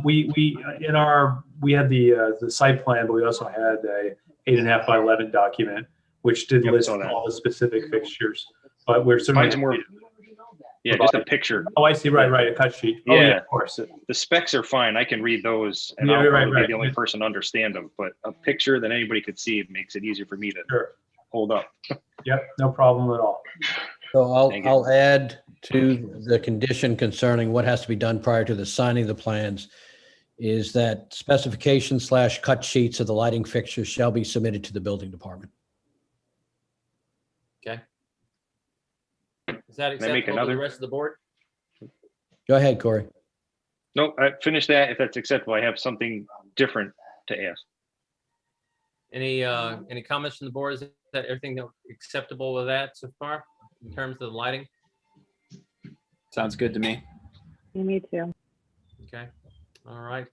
We had the site plan, but we also had a 8.5 by 11 document, which did list all the specific fixtures. But we're certainly Mine's more, yeah, just a picture. Oh, I see. Right, a cut sheet. Yeah, oh, yeah, of course. The specs are fine. I can read those, and Yeah, I'll right, probably right. be the only person to understand them. But a picture that anybody could see makes it easier for me to hold up. Yep, no problem at all. So Thank you. I'll add to the condition concerning what has to be done prior to the signing of the plans is that specifications / cut sheets of the lighting fixtures shall be submitted to the building department. Okay. Is that Can I make acceptable to another? the rest of the board? Go ahead, Corey. No, I finished that. If that's acceptable, I have something different to ask. Any comments from the board? Is that everything that acceptable with that so far in terms of the lighting? Sounds good to me. Me too. Okay. All right.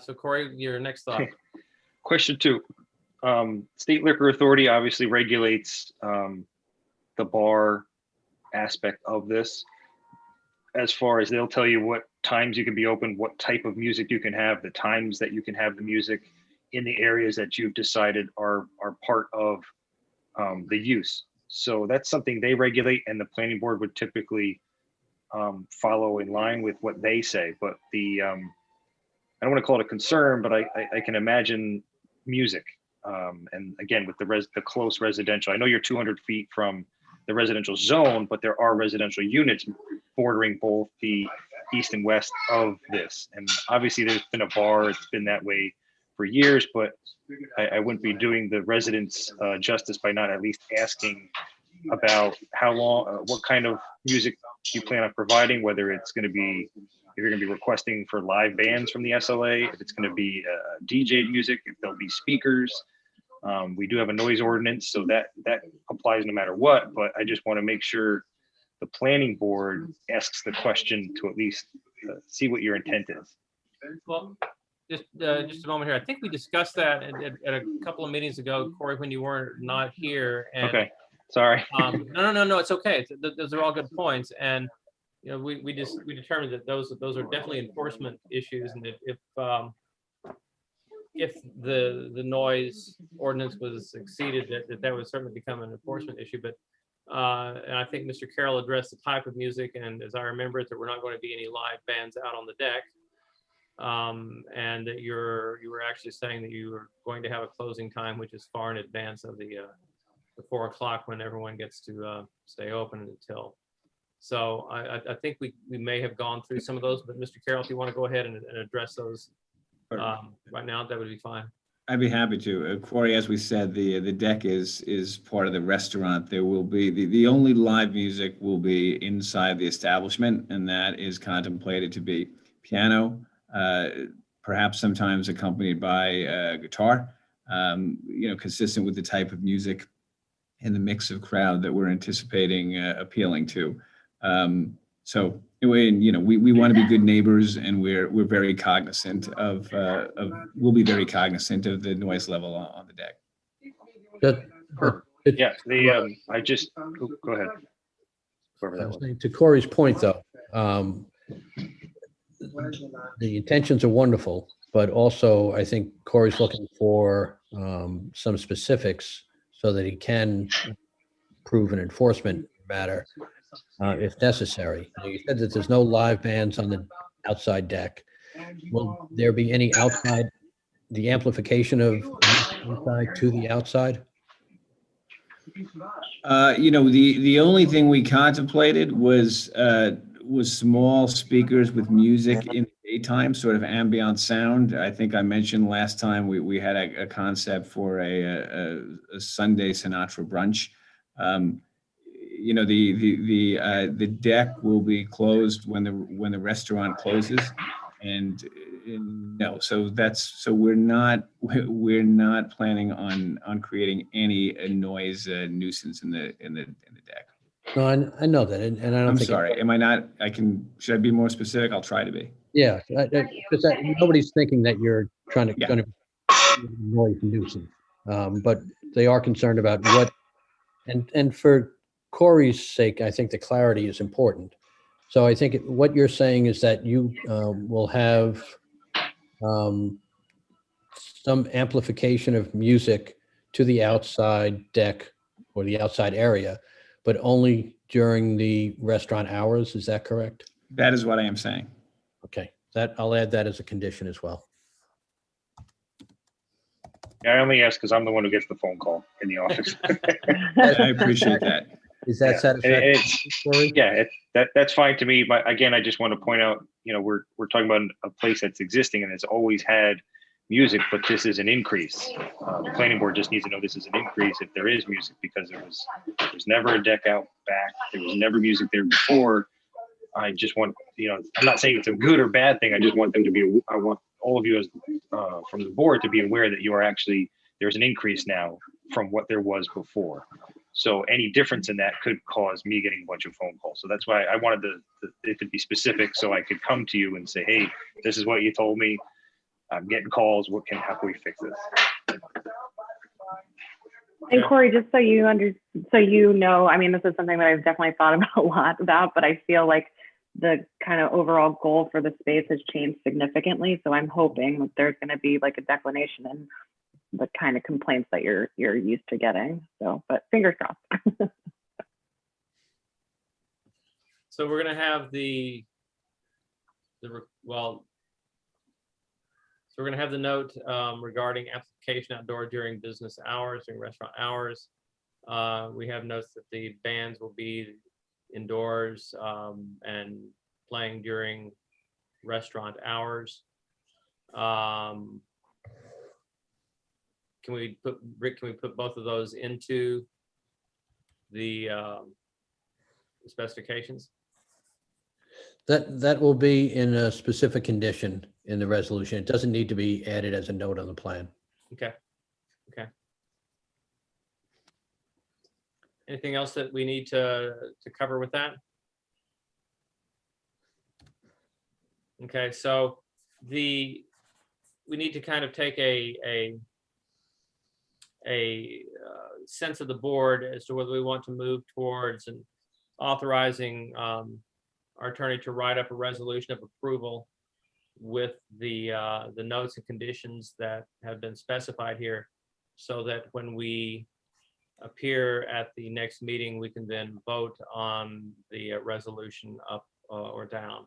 So Corey, your next thought. Question 2. State Liquor Authority obviously regulates the bar aspect of this, as far as they'll tell you what times you can be open, what type of music you can have, the times that you can have the music in the areas that you've decided are part of the use. So that's something they regulate, and the planning board would typically follow in line with what they say. But the I don't want to call it a concern, but I can imagine music. And again, with the close residential, I know you're 200 feet from the residential zone, but there are residential units bordering both the east and west of this. And obviously there's been a bar, it's been that way for years, but I wouldn't be doing the residents justice by not at least asking about how long, what kind of music you plan on providing, whether it's going to be, if you're going to be requesting for live bands from the SLA, if it's going to be DJ music, if there'll be speakers. We do have a noise ordinance, so that applies no matter what, but I just want to make sure the planning board asks the question to at least see what your intent is. Well, just a moment here. I think we discussed that at a couple of meetings ago, Corey, when you were not here. And, okay, sorry. No, it's okay. Those are all good points. And, you know, we determined that those are definitely enforcement issues. And if the noise ordinance was exceeded, that would certainly become an enforcement issue. But and I think Mr. Carroll addressed the type of music, and as I remember it, there were not going to be any live bands out on the deck. And that you were actually saying that you were going to have a closing time, which is far in advance of the 4 o'clock when everyone gets to stay open until. So I think we may have gone through some of those, but Mr. Carroll, if you want to go ahead and address those right now, that would be fine. I'd be happy to. Corey, as we said, the deck is part of the restaurant. There will be the only live music will be inside the establishment, and that is contemplated to be piano, perhaps sometimes accompanied by guitar, you know, consistent with the type of music and the mix of crowd that we're anticipating appealing to. So anyway, you know, we want to be good neighbors, and we're very cognizant of we'll be very cognizant of the noise level on the deck. Yeah, I just go ahead. To Corey's point, though, the intentions are wonderful, but also I think Corey's looking for some specifics so that he can prove an enforcement matter if necessary. You said that there's no live bands on the outside deck. Will there be any outside, the amplification of inside to the outside? You know, the only thing we contemplated was small speakers with music in the daytime, sort of ambient sound. I think I mentioned last time we had a concept for a Sunday Sinatra brunch. You know, the deck will be closed when the restaurant closes, and no, so we're not planning on creating any noise nuisance in the deck. No, I know that, and I don't I'm think. sorry. Am I not? Should I be more specific? I'll try to be. Yeah, because nobody's thinking that you're going to noise nuisance, but they are concerned about what, and for Corey's sake, I think the clarity is important. So I think what you're saying is that you will have some amplification of music to the outside deck or the outside area, but only during the restaurant hours. Is that correct? That is what I am saying. Okay, I'll add that as a condition as well. I only ask because I'm the one who gets the phone call in the office. I appreciate that. Is that satisfactory? Yeah, that's fine to me. But again, I just want to point out, you know, we're talking about a place that's existing and has always had music, but this is an increase. The planning board just needs to know this is an increase if there is music, because there's never a deck out back. There was never music there before. I just want, you know, I'm not saying it's a good or bad thing. I just want them to be, I want all of you as from the board to be aware that you are actually, there's an increase now from what there was before. So any difference in that could cause me getting a bunch of phone calls. So that's why I wanted it to be specific, so I could come to you and say, hey, this is what you told me. I'm getting calls. How can we fix this? And Corey, just so you know, I mean, this is something that I've definitely thought about a lot about, but I feel like the kind of overall goal for the space has changed significantly. So I'm hoping that there's going to be like a declination in the kind of complaints that you're used to getting. So, but fingers crossed. So we're gonna have so we're gonna have the note regarding application outdoor during business hours, during restaurant hours. We have notes that the bands will be indoors and playing during restaurant hours. Can we put, Rick, can we put both of those into the specifications? That will be in a specific condition in the resolution. It doesn't need to be added as a note on the plan. Okay. Okay. Anything else that we need to cover with that? Okay, so we need to kind of take a sense of the board as to whether we want to move towards and authorizing our attorney to write up a resolution of approval with the notes and conditions that have been specified here, so that when we appear at the next meeting, we can then vote on the resolution up or down.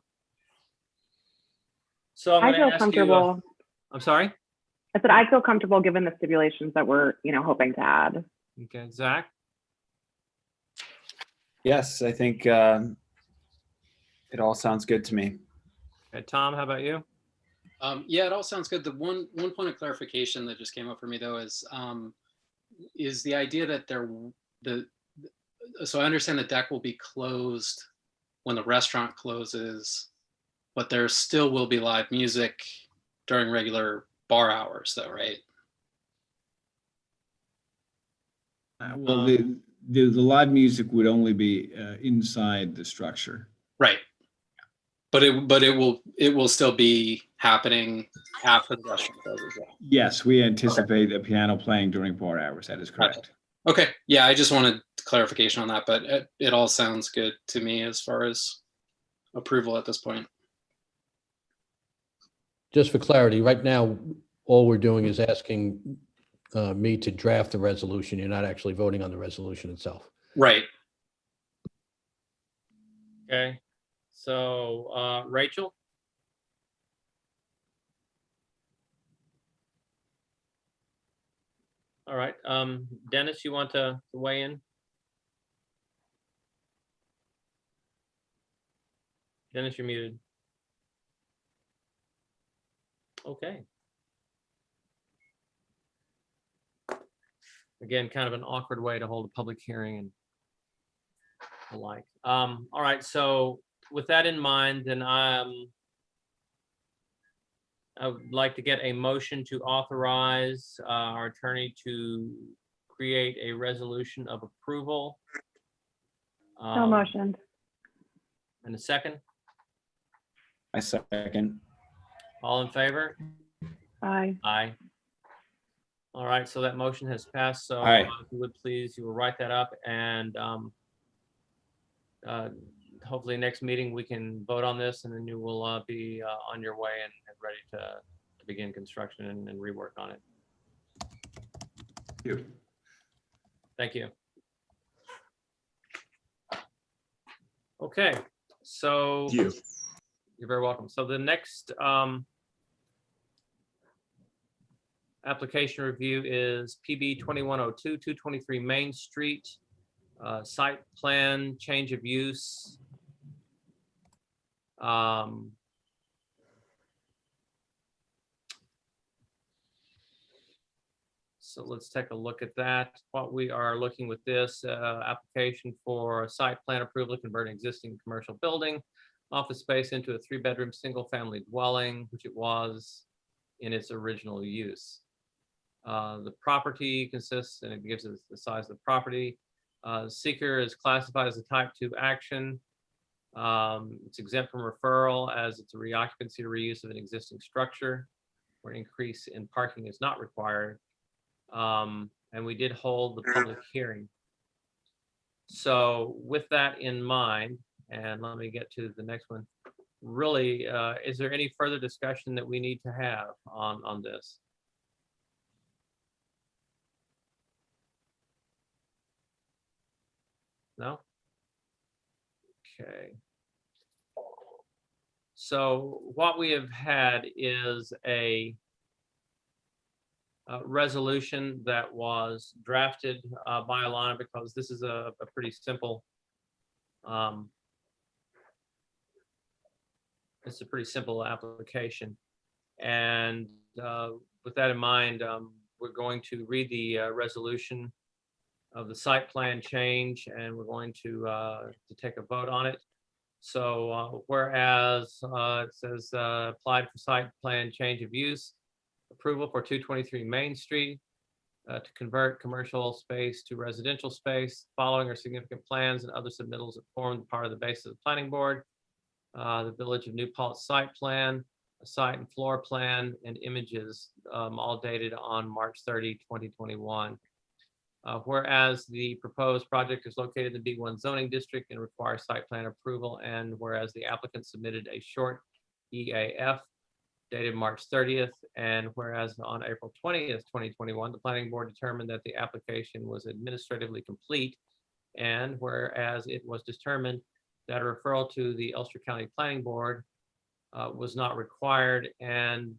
So I feel comfortable. I'm sorry? I said I feel comfortable given the stipulations that we're, hoping to add. Okay, Zach? Yes, I think it all sounds good to me. Okay, Tom, how about you? Yeah, it all sounds good. The one point of clarification that just came up for me though is the idea that so I understand the deck will be closed when the restaurant closes, but there still will be live music during regular bar hours though, right? Well, the live music would only be inside the structure. Right. But it will still be happening after the restaurant closes. Yes, we anticipate the piano playing during bar hours. That is correct. Okay. Yeah, I just wanted clarification on that, but it all sounds good to me as far as approval at this point. Just for clarity, right now, all we're doing is asking me to draft the resolution. You're not actually voting on the resolution itself. Right. Okay, so Rachel? All right, Dennis, you want to weigh in? Dennis, you're muted. Okay. Again, kind of an awkward way to hold a public hearing and the like. All right, so with that in mind, then I would like to get a motion to authorize our attorney to create a resolution of approval. So motioned. And a second? I second. All in favor? Aye. Aye. All right, so that motion has passed. So Aye. if you would please, you will write that up, and hopefully next meeting we can vote on this, and then you will be on your way and ready to begin construction and rework on it. Thank you. Thank you. Okay, so Thank you. You're very welcome. So the next application review is PB 2102, 223 Main Street, site plan change of use. So let's take a look at that. What we are looking with this application for site plan approval to convert an existing commercial building, office space into a 3-bedroom single-family dwelling, which it was in its original use. The property consists, and it gives us the size of the property. Seeker is classified as a type 2 action. It's exempt from referral as it's a reoccupancy or reuse of an existing structure where an increase in parking is not required. And we did hold the public hearing. So with that in mind, and let me get to the next one. Really, is there any further discussion that we need to have on this? No? Okay. So what we have had is a resolution that was drafted by Alana, because this is a pretty simple, it's a pretty simple application. And with that in mind, we're going to read the resolution of the site plan change, and we're going to take a vote on it. So whereas it says applied for site plan change of use approval for 223 Main Street to convert commercial space to residential space, following are significant plans and other submittals that formed part of the basis of the planning board. The Village of New Paltz site plan, a site and floor plan, and images, all dated on March 30, 2021. Whereas the proposed project is located in the B1 zoning district and requires site plan approval, and whereas the applicant submitted a short EAF dated March 30th, and whereas on April 20th, 2021, the planning board determined that the application was administratively complete, and whereas it was determined that a referral to the Ulster County Planning Board was not required, and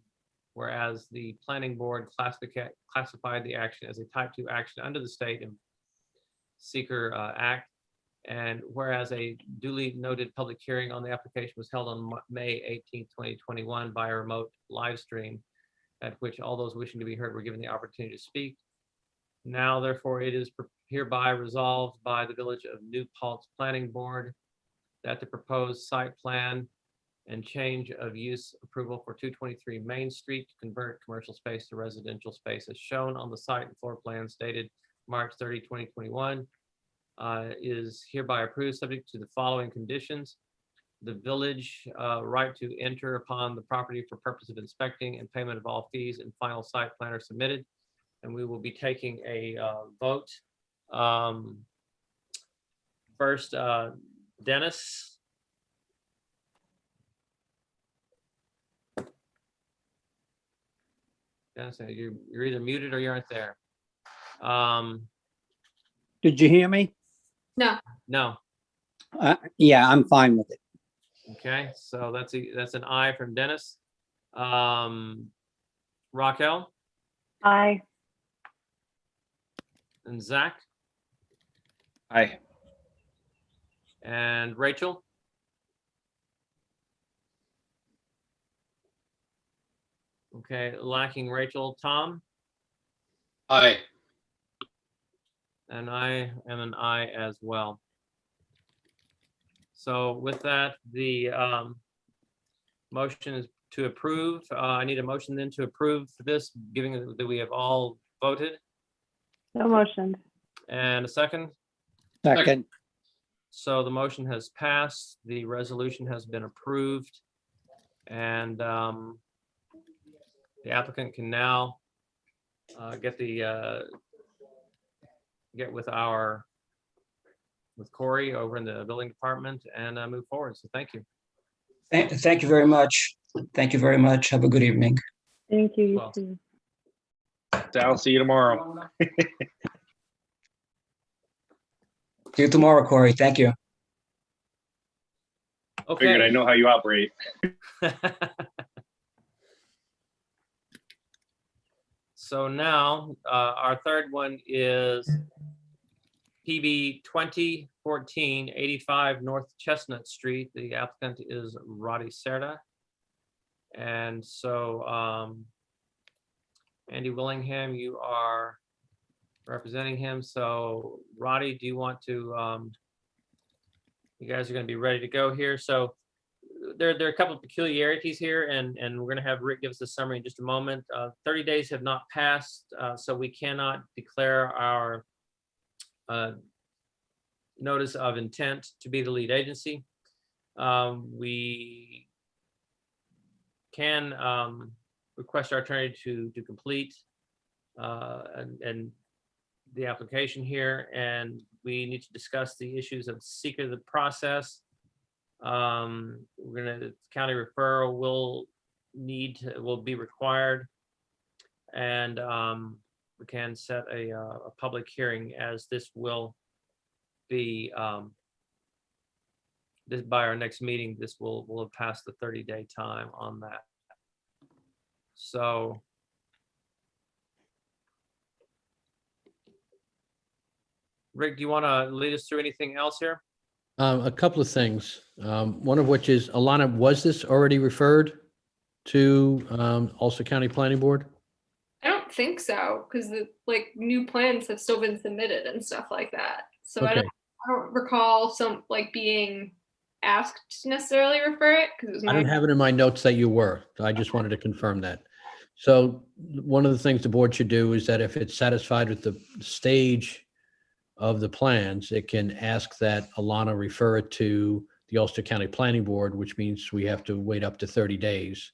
whereas the planning board classified the action as a type 2 action under the State and Seeker Act, and whereas a duly noted public hearing on the application was held on May 18th, 2021 by a remote live stream, at which all those wishing to be heard were given the opportunity to speak. Now, therefore, it is hereby resolved by the Village of New Paltz Planning Board that the proposed site plan and change of use approval for 223 Main Street to convert commercial space to residential space as shown on the site and floor plans dated March 30, 2021 is hereby approved, subject to the following conditions. The village right to enter upon the property for purpose of inspecting and payment of all fees, and final site plan are submitted. And we will be taking a vote. First, Dennis. Dennis, you're either muted or you aren't there. Did you hear me? No. No. Yeah, I'm fine with it. Okay, so that's an aye from Dennis. Raquel Aye. and Zach Aye. and Rachel. Okay, lacking Rachel, Tom, Aye. and I am an aye as well. So with that, the motion is to approve. I need a motion then to approve this, given that we have all voted, No motion. and a second. Second. So the motion has passed, the resolution has been approved, and the applicant can now get with Corey over in the building department and move forward. So thank you. Thank you very much. Thank you very much. Have a good evening. Thank you. You Well. too. I'll see you tomorrow. See you tomorrow, Corey. Thank you. Figured I Okay. know how you operate. So now our third one is PB 2014-85 North Chestnut Street. The applicant is Roddy Serta. And so Andy Willingham, you are representing him. So Roddy, do you want to, you guys are going to be ready to go here. So there are a couple of peculiarities here, and we're going to have Rick give us a summary in just a moment. 30 days have not passed, so we cannot declare our notice of intent to be the lead agency. We can request our attorney to complete and the application here, and we need to discuss the issues of seeker the process. The county referral will be required, and we can set a public hearing, as this will be, this by our next meeting, this will have passed the 30-day time on that. So Rick, do you want to lead us through anything else here? A couple of things. One of which is, Alana, was this already referred to Ulster County Planning Board? I don't think so, because the like new plans have still been submitted and stuff like that. So Okay. I don't recall some like being asked to necessarily refer it because it was I don't my have it in my notes that you were. I just wanted to confirm that. So one of the things the board should do is that if it's satisfied with the stage of the plans, it can ask that Alana refer it to the Ulster County Planning Board, which means we have to wait up to 30 days.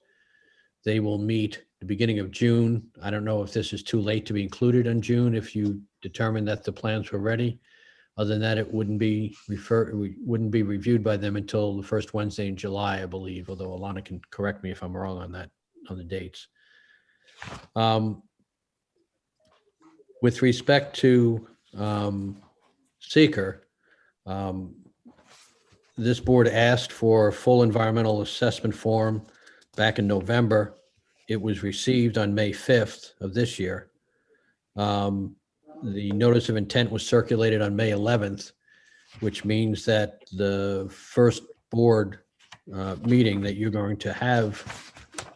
They will meet the beginning of June. I don't know if this is too late to be included in June if you determine that the plans were ready. Other than that, it wouldn't be reviewed by them until the first Wednesday in July, I believe, although Alana can correct me if I'm wrong on that, on the dates. With respect to seeker, this board asked for a full environmental assessment form back in November. It was received on May 5th of this year. The notice of intent was circulated on May 11th, which means that the first board meeting that you're going to have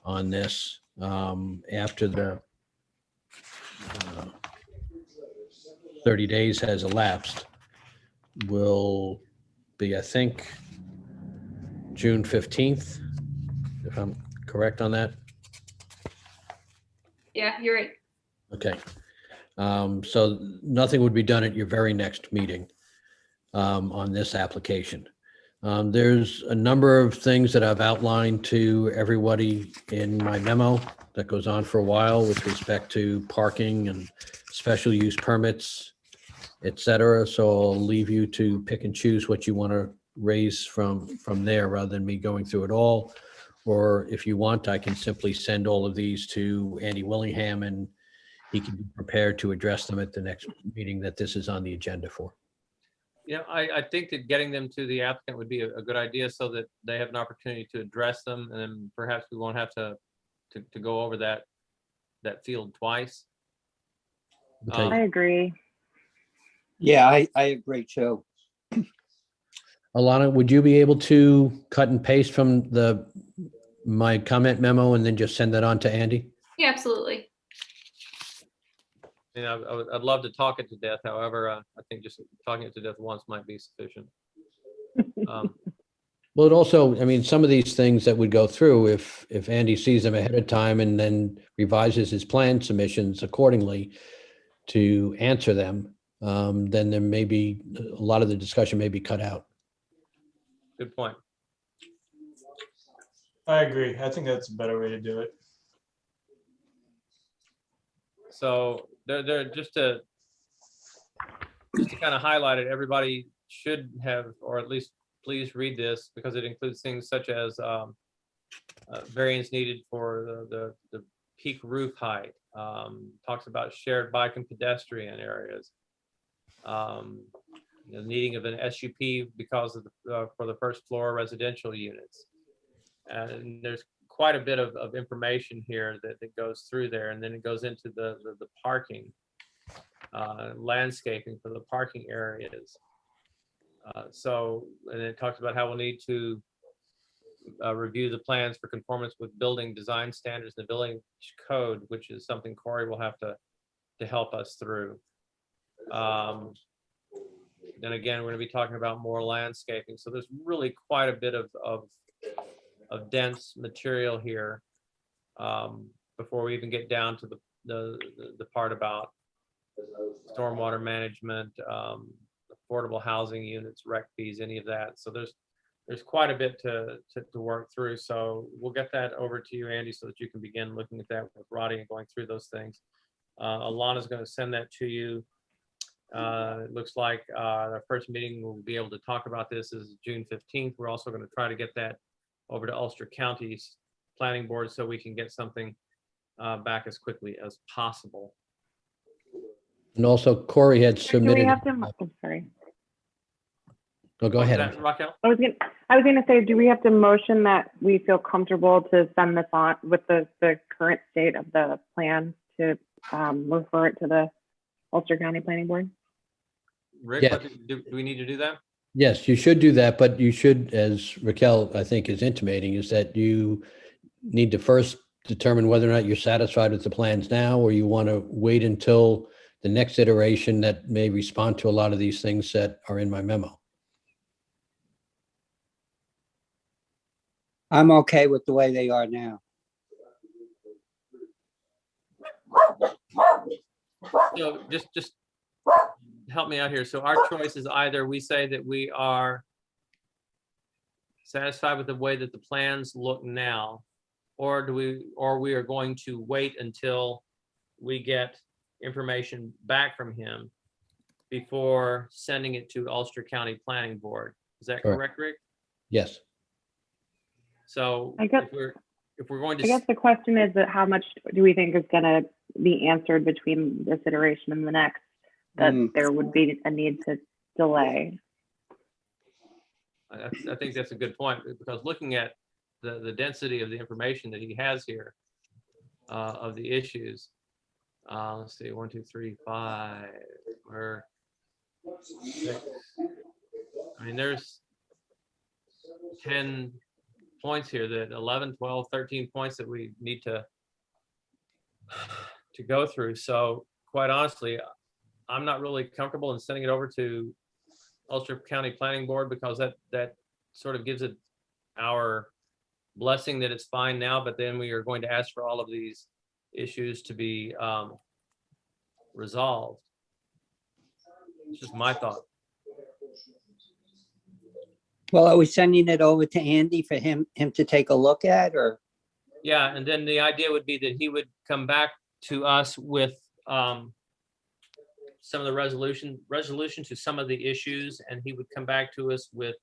on this after the 30 days has elapsed will be, I think, June 15th, if I'm correct on that. yeah, you're right. Okay. So nothing would be done at your very next meeting on this application. There's a number of things that I've outlined to everybody in my memo that goes on for a while with respect to parking and special use permits, et cetera. So I'll leave you to pick and choose what you want to raise from there rather than me going through it all. Or if you want, I can simply send all of these to Andy Willingham and he can be prepared to address them at the next meeting that this is on the agenda for. You know, I think that getting them to the applicant would be a good idea so that they have an opportunity to address them, and then perhaps we won't have to go over that field twice. I agree. Yeah, I agree too. Alana, would you be able to cut and paste from my comment memo and then just send that on to Andy? Yeah, absolutely. You know, I'd love to talk it to death. However, I think just talking it to death once might be sufficient. Well, it also, I mean, some of these things that would go through, if Andy sees them ahead of time and then revises his plan submissions accordingly to answer them, then there may be, a lot of the discussion may be cut out. Good point. I agree. I think that's a better way to do it. So they're just to kind of highlight it, everybody should have, or at least please read this because it includes things such as variance needed for the peak roof height, talks about shared bike and pedestrian areas, the needing of an SUP because of for the first floor residential units. And there's quite a bit of information here that goes through there, and then it goes into the parking, landscaping for the parking areas. And it talks about how we'll need to review the plans for conformance with building design standards in the village code, which is something Corey will have to help us through. Then again, we're going to be talking about more landscaping. So there's really quite a bit of dense material here before we even get down to the part about stormwater management, affordable housing units, rec fees, any of that. So there's quite a bit to work through. So we'll get that over to you, Andy, so that you can begin looking at that with Roddy and going through those things. Alana's going to send that to you. It looks like our first meeting we'll be able to talk about this is June 15th. We're also going to try to get that over to Ulster County's planning board so we can get something back as quickly as possible. And also Corey had Do we submitted. have to, I'm sorry. Oh, go What was ahead. that, Raquel? I was gonna say, do we have to motion that we feel comfortable to send this on with the current state of the plan to refer it to the Ulster County Planning Board? Rick, Yeah. do we need to do that? Yes, you should do that, but you should, as Raquel, I think, is intimating, is that you need to first determine whether or not you're satisfied with the plans now, or you want to wait until the next iteration that may respond to a lot of these things that are in my memo. I'm okay with the way they are now. So just help me out here. So our choice is either we say that we are satisfied with the way that the plans look now, or we are going to wait until we get information back from him before sending it to Ulster County Planning Board. Is that correct, Rick? Yes. So I guess- if we're going I to, guess the question is that how much do we think is gonna be answered between this iteration and the next, that there would be a need to delay? I think that's a good point, because looking at the density of the information that he has here, of the issues, let's see, 1, 2, 3, 5, or 6. I mean, there's 10 points here, that 11, 12, 13 points that we need to go through. So quite honestly, I'm not really comfortable in sending it over to Ulster County Planning Board, because that sort of gives it our blessing that it's fine now, but then we are going to ask for all of these issues to be resolved. It's just my thought. Well, are we sending it over to Andy for him to take a look at, or? Yeah, and then the idea would be that he would come back to us with some of the resolution to some of the issues, and he would come back to us with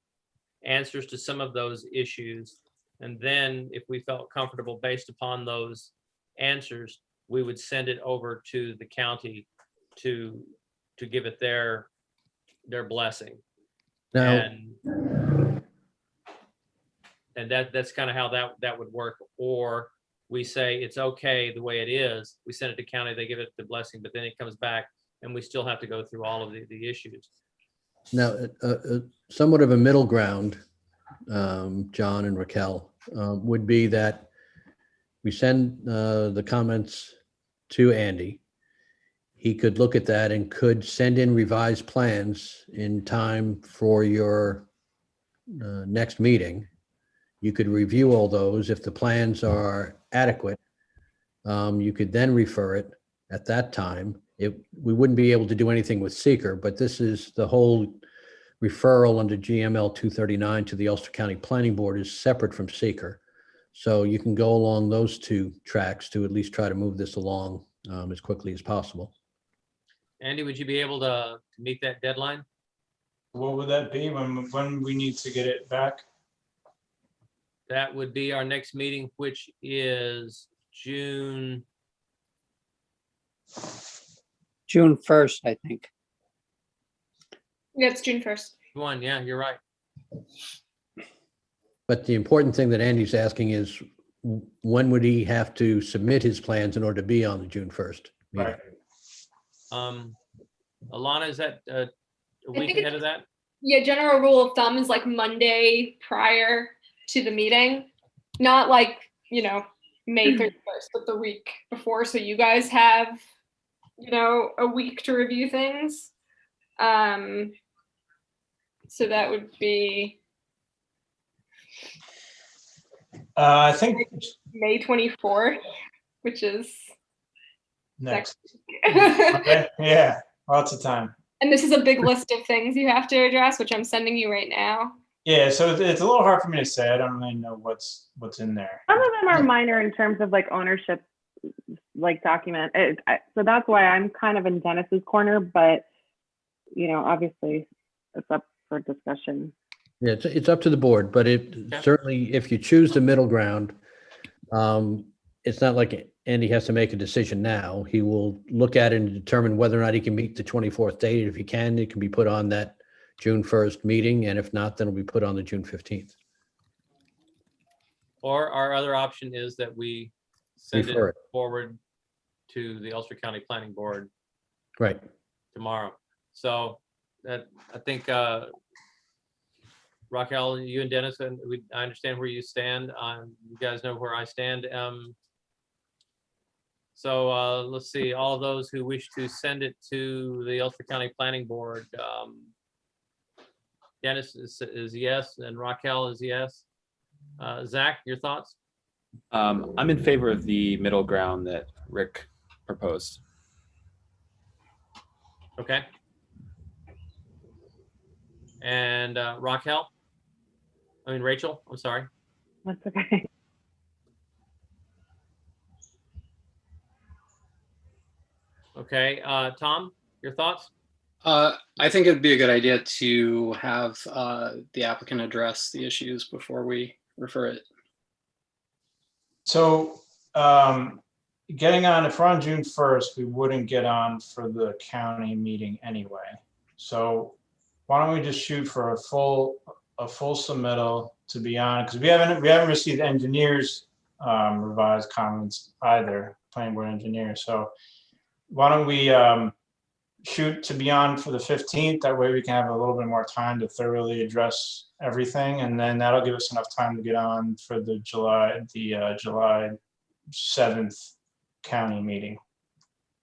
answers to some of those issues. And then if we felt comfortable based upon those answers, we would send it over to the county to give it their blessing. Now, And that's kind of how that would work. Or we say it's okay the way it is, we send it to county, they give it the blessing, but then it comes back and we still have to go through all of the issues. now, somewhat of a middle ground, John and Raquel, would be that we send the comments to Andy. He could look at that and could send in revised plans in time for your next meeting. You could review all those. If the plans are adequate, you could then refer it at that time. We wouldn't be able to do anything with seeker, but this is the whole referral under GML 239 to the Ulster County Planning Board is separate from seeker. So you can go along those two tracks to at least try to move this along as quickly as possible. Andy, would you be able to meet that deadline? What would that be when we need to get it back? That would be our next meeting, which is June 1st, I think. Yeah, it's June 1st. 1. Yeah, you're right. But the important thing that Andy's asking is when would he have to submit his plans in order to be on the June 1st meeting? Right. Alana, is that a week think ahead of that? Yeah, general rule of thumb is like Monday prior to the meeting, not like, May 31st, but the week before. So you guys have, a week to review things. So that would be I think May 24th, which is next. next. Okay. Yeah, lots of time. And this is a big list of things you have to address, which I'm sending you right now. Yeah, so it's a little hard for me to say. I don't really know what's in there. Some of them are minor in terms of like ownership, like document. So that's why I'm kind of in Dennis's corner, but obviously it's up for discussion. Yeah, it's up to the board, but certainly if you choose the middle ground, it's not like Andy has to make a decision now. He will look at it and determine whether or not he can meet the 24th date. If he can, it can be put on that June 1st meeting, and if not, then it'll be put on the June 15th. Or our other option is that we send Refer it it. forward to the Ulster County Planning Board Right. tomorrow. So that, I think, Raquel, you and Dennis, and I understand where you stand. You guys know where I stand. So let's see, all those who wish to send it to the Ulster County Planning Board. Dennis is yes, and Raquel is yes. Zach, your thoughts? I'm in favor of the middle ground that Rick proposed. Okay. And Rachel, I'm sorry. That's okay. Okay, Tom, your thoughts? I think it'd be a good idea to have the applicant address the issues before we refer it. So getting on, if we're on June 1st, we wouldn't get on for the county meeting anyway. So why don't we just shoot for a full submittal to be on, because we haven't received engineers revised comments either, planning board engineer. So why don't we shoot to be on for the 15th? That way we can have a little bit more time to thoroughly address everything, and then that'll give us enough time to get on for the July 7th county meeting.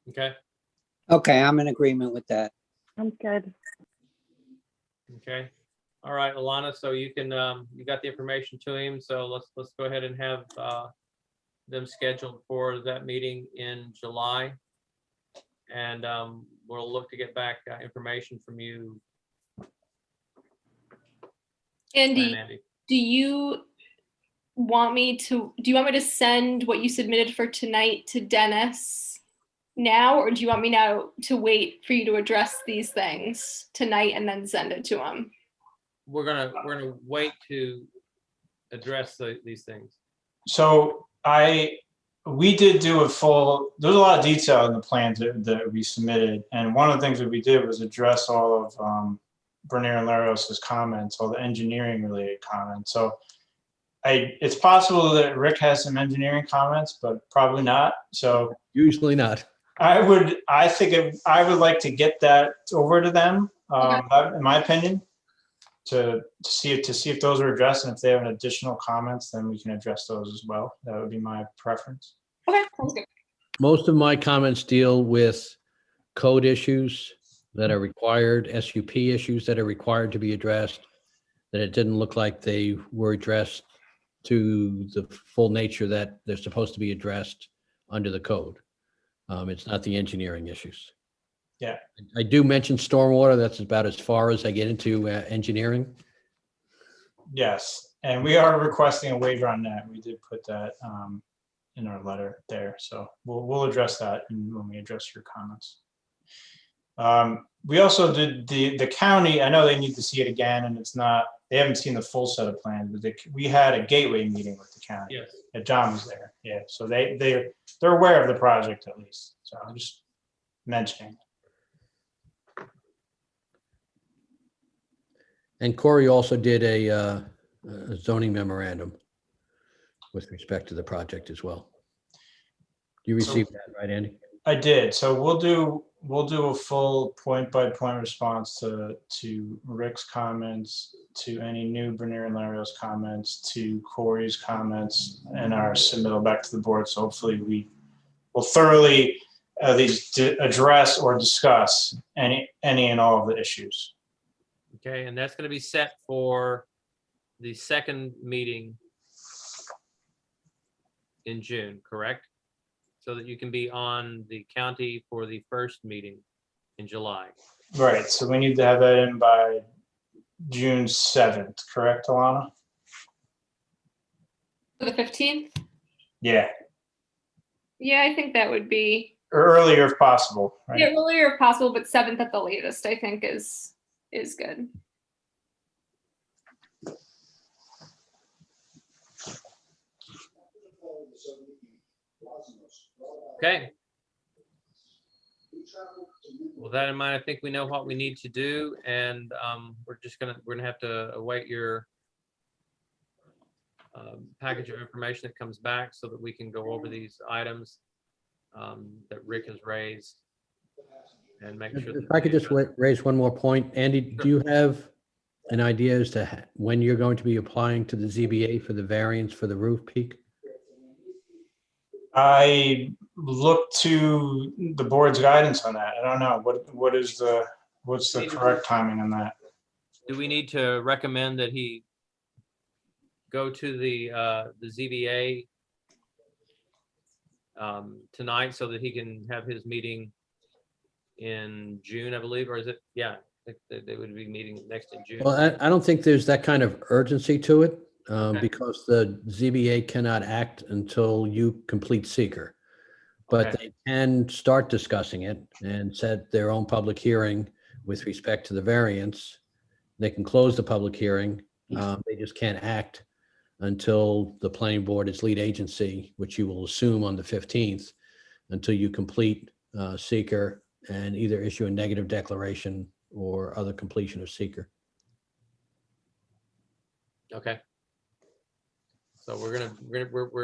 Okay. Okay, I'm in agreement with that. Sounds good. Okay. All right, Alana, so you can, you got the information to him, so let's go ahead and have them scheduled for that meeting in July. And we'll look to get back information from you. Andy, Andy. do you want me to send what you submitted for tonight to Dennis now, or do you want me now to wait for you to address these things tonight and then send it to him? We're gonna wait to address these things. So we did do a full, there's a lot of detail in the plans that we submitted. And one of the things that we did was address all of Bernier and Larios's comments, all the engineering related comments. So it's possible that Rick has some engineering comments, but probably not. So usually not. I would like to get that over to them, in my opinion, to see if those are addressed, and if they have additional comments, then we can address those as well. That would be my preference. Okay, sounds good. Most of my comments deal with code issues that are required, SUP issues that are required to be addressed, that it didn't look like they were addressed to the full nature that they're supposed to be addressed under the code. It's not the engineering issues. Yeah. I do mention stormwater. That's about as far as I get into engineering. Yes, and we are requesting a waiver on that. We did put that in our letter there, so we'll address that when we address your comments. We also did the county. I know they need to see it again, and they haven't seen the full set of plans, but we had a gateway meeting with the county. Yes. And John was there. Yeah, so they're aware of the project at least. So I'm just mentioning. And Corey also did a zoning memorandum with respect to the project as well. You received that, right, Andy? I did. So we'll do a full point-by-point response to Rick's comments, to any new Bernier and Larios comments, to Corey's comments, and our submittal back to the board. So hopefully we will thoroughly at least address or discuss any and all of the issues. Okay, and that's gonna be set for the second meeting in June, correct? So that you can be on the county for the first meeting in July. Right. So we need to have that in by June 7th, correct, Alana? For the 15th? Yeah, Yeah, I think that would be, or earlier if possible, right? yeah, earlier if possible, but 7th at the latest, I think is good. Okay. With that in mind, I think we know what we need to do, and we're gonna have to await your package of information that comes back so that we can go over these items that Rick has raised and make sure. If I could just raise one more point. Andy, do you have an idea as to when you're going to be applying to the ZBA for the variance for the roof peak? I look to the board's guidance on that. I don't know, what's the correct timing on that? Do we need to recommend that he go to the ZBA tonight so that he can have his meeting in June, I believe, or is it? Yeah, I think they would be meeting next in June. Well, I don't think there's that kind of urgency to it because the ZBA cannot act until you complete seeker. But they can start discussing it and set their own public hearing with respect to the variance. They can close the public hearing. They just can't act until the planning board is lead agency, which you will assume on the 15th, until you complete seeker and either issue a negative declaration or other completion of seeker. Okay. So we're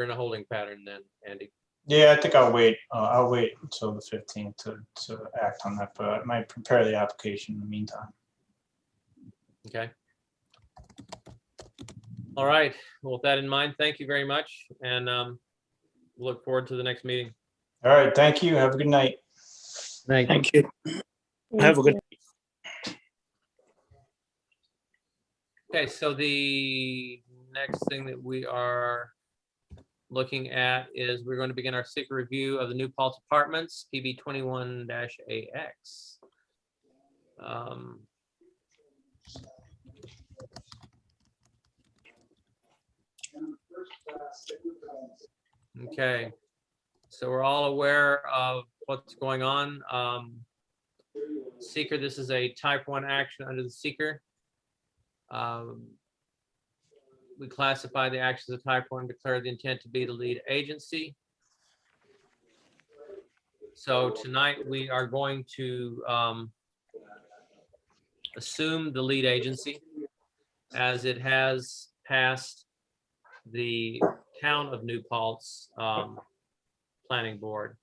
in a holding pattern then, Andy. Yeah, I think I'll wait until the 15th to act on that, but I might prepare the application in the meantime. Okay. All right. Well, with that in mind, thank you very much, and look forward to the next meeting. All right, thank you. Have a good night. Night. Thank you. Have a good. Okay, so the next thing that we are looking at is we're going to begin our seeker review of the New Paltz Apartments, PB 21-AX. Okay, so we're all aware of what's going on. Seeker, this is a type 1 action under the seeker. We classify the action as a type 1, declare the intent to be the lead agency. So tonight we are going to assume the lead agency as it has passed the town of New Paltz planning board.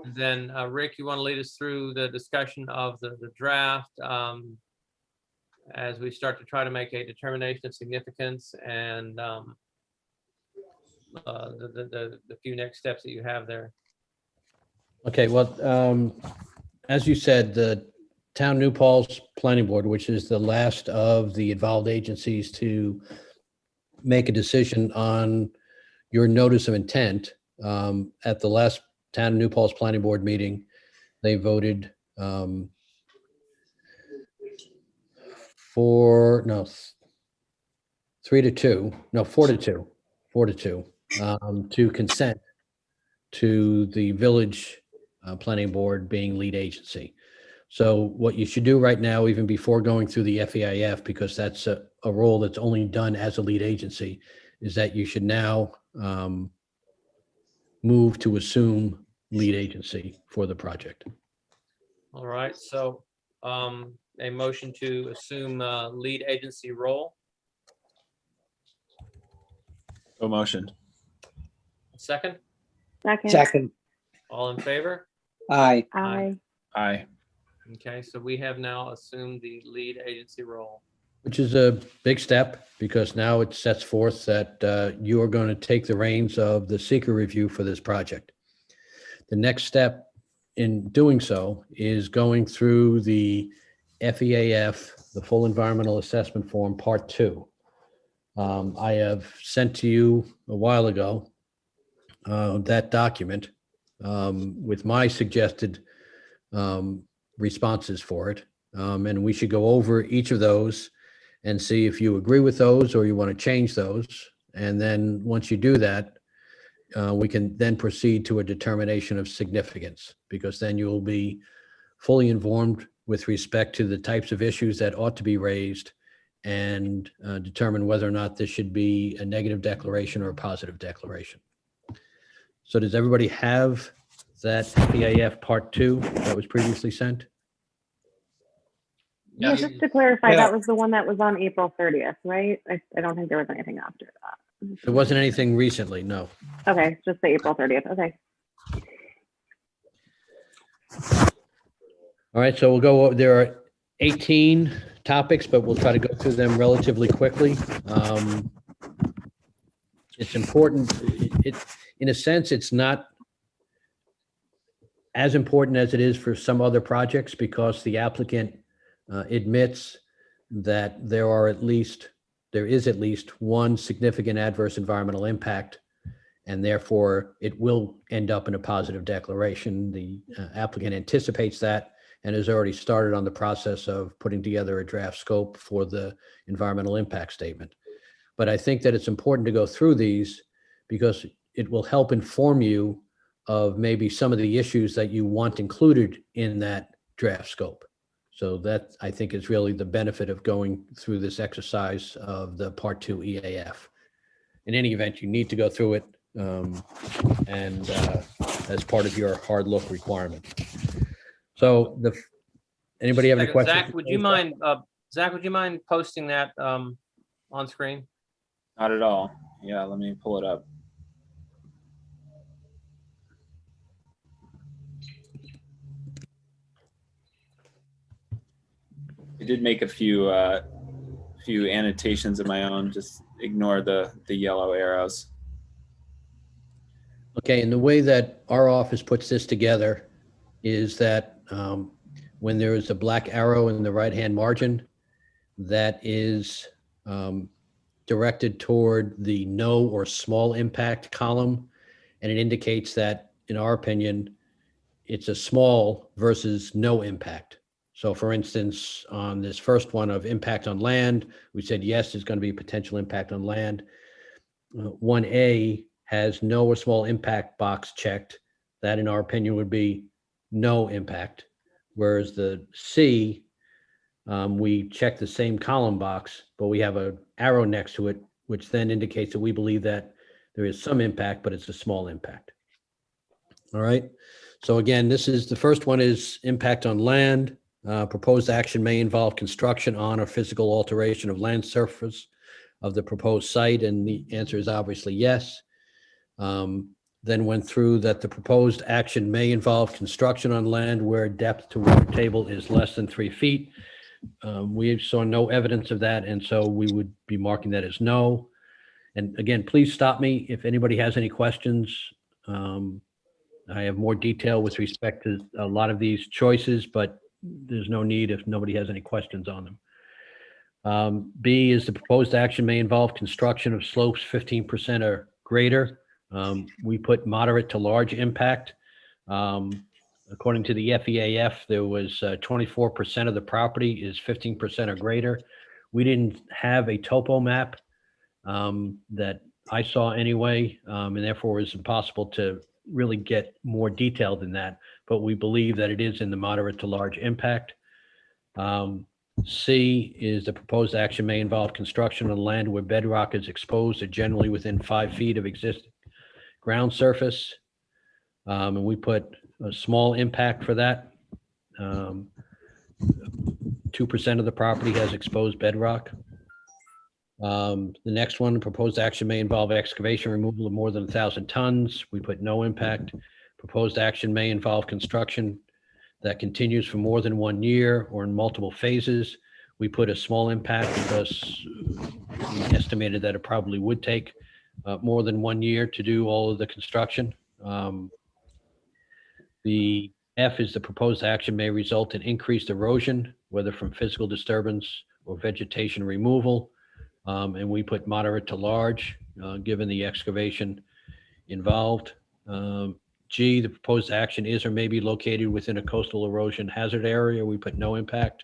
And then Rick, you want to lead us through the discussion of the draft as we start to try to make a determination of significance and the few next steps that you have there. Okay, well, as you said, the Town New Paltz Planning Board, which is the last of the involved agencies to make a decision on your notice of intent, at the last Town New Paltz Planning Board meeting, they voted 4 to 2 to consent to the village planning board being lead agency. So what you should do right now, even before going through the FEIF, because that's a role that's only done as a lead agency, is that you should now move to assume lead agency for the project. All right, so a motion to assume lead agency role. So motion. Second? Second. All in favor? Aye. Aye. Aye. Okay, so we have now assumed the lead agency role. Which is a big step because now it sets forth that you are going to take the reins of the seeker review for this project. The next step in doing so is going through the FEAF, the Full Environmental Assessment Form, Part 2. I have sent to you a while ago that document with my suggested responses for it. And we should go over each of those and see if you agree with those or you want to change those. And then once you do that, we can then proceed to a determination of significance, because then you will be fully informed with respect to the types of issues that ought to be raised and determine whether or not this should be a negative declaration or a positive declaration. So does everybody have that FEAF Part 2 that was previously sent? Yeah, just to clarify, that was the one that was on April 30th, right? I don't think there was anything after that. There wasn't anything recently, no. Okay, just the April 30th. Okay. All right, so we'll go, there are 18 topics, but we'll try to go through them relatively quickly. It's important, in a sense, it's not as important as it is for some other projects because the applicant admits that there is at least one significant adverse environmental impact, and therefore it will end up in a positive declaration. The applicant anticipates that and has already started on the process of putting together a draft scope for the environmental impact statement. But I think that it's important to go through these because it will help inform you of maybe some of the issues that you want included in that draft scope. So that, I think, is really the benefit of going through this exercise of the Part 2 EAF. In any event, you need to go through it and as part of your hard look requirement. So anybody have any questions? Zach, would you mind posting that on screen? Not at all. Yeah, let me pull it up. I did make a few annotations of my own. Just ignore the yellow arrows. Okay, and the way that our office puts this together is that when there is a black arrow in the right-hand margin, that is directed toward the no or small impact column, and it indicates that, in our opinion, it's a small versus no impact. So for instance, on this first one of impact on land, we said, yes, there's going to be a potential impact on land. 1A has no or small impact box checked. That, in our opinion, would be no impact. Whereas the C, we check the same column box, but we have an arrow next to it, which then indicates that we believe that there is some impact, but it's a small impact. All right. So again, the first one is impact on land. Proposed action may involve construction on or physical alteration of land surface of the proposed site, and the answer is obviously yes. Then went through that the proposed action may involve construction on land where depth to water table is less than 3 feet. We saw no evidence of that, and so we would be marking that as no. And again, please stop me if anybody has any questions. I have more detail with respect to a lot of these choices, but there's no need if nobody has any questions on them. B is the proposed action may involve construction of slopes 15% or greater. We put moderate to large impact. According to the FEAF, there was 24% of the property is 15% or greater. We didn't have a topo map that I saw anyway, and therefore it's impossible to really get more detailed than that, but we believe that it is in the moderate to large impact. C is the proposed action may involve construction on land where bedrock is exposed or generally within 5 feet of existing ground surface. And we put a small impact for that. 2% of the property has exposed bedrock. The next one, proposed action may involve excavation removal of more than 1,000 tons. We put no impact. Proposed action may involve construction that continues for more than 1 year or in multiple phases. We put a small impact because we estimated that it probably would take more than 1 year to do all of the construction. The F is the proposed action may result in increased erosion, whether from physical disturbance or vegetation removal. And we put moderate to large, given the excavation involved. G, the proposed action is or may be located within a coastal erosion hazard area. We put no impact.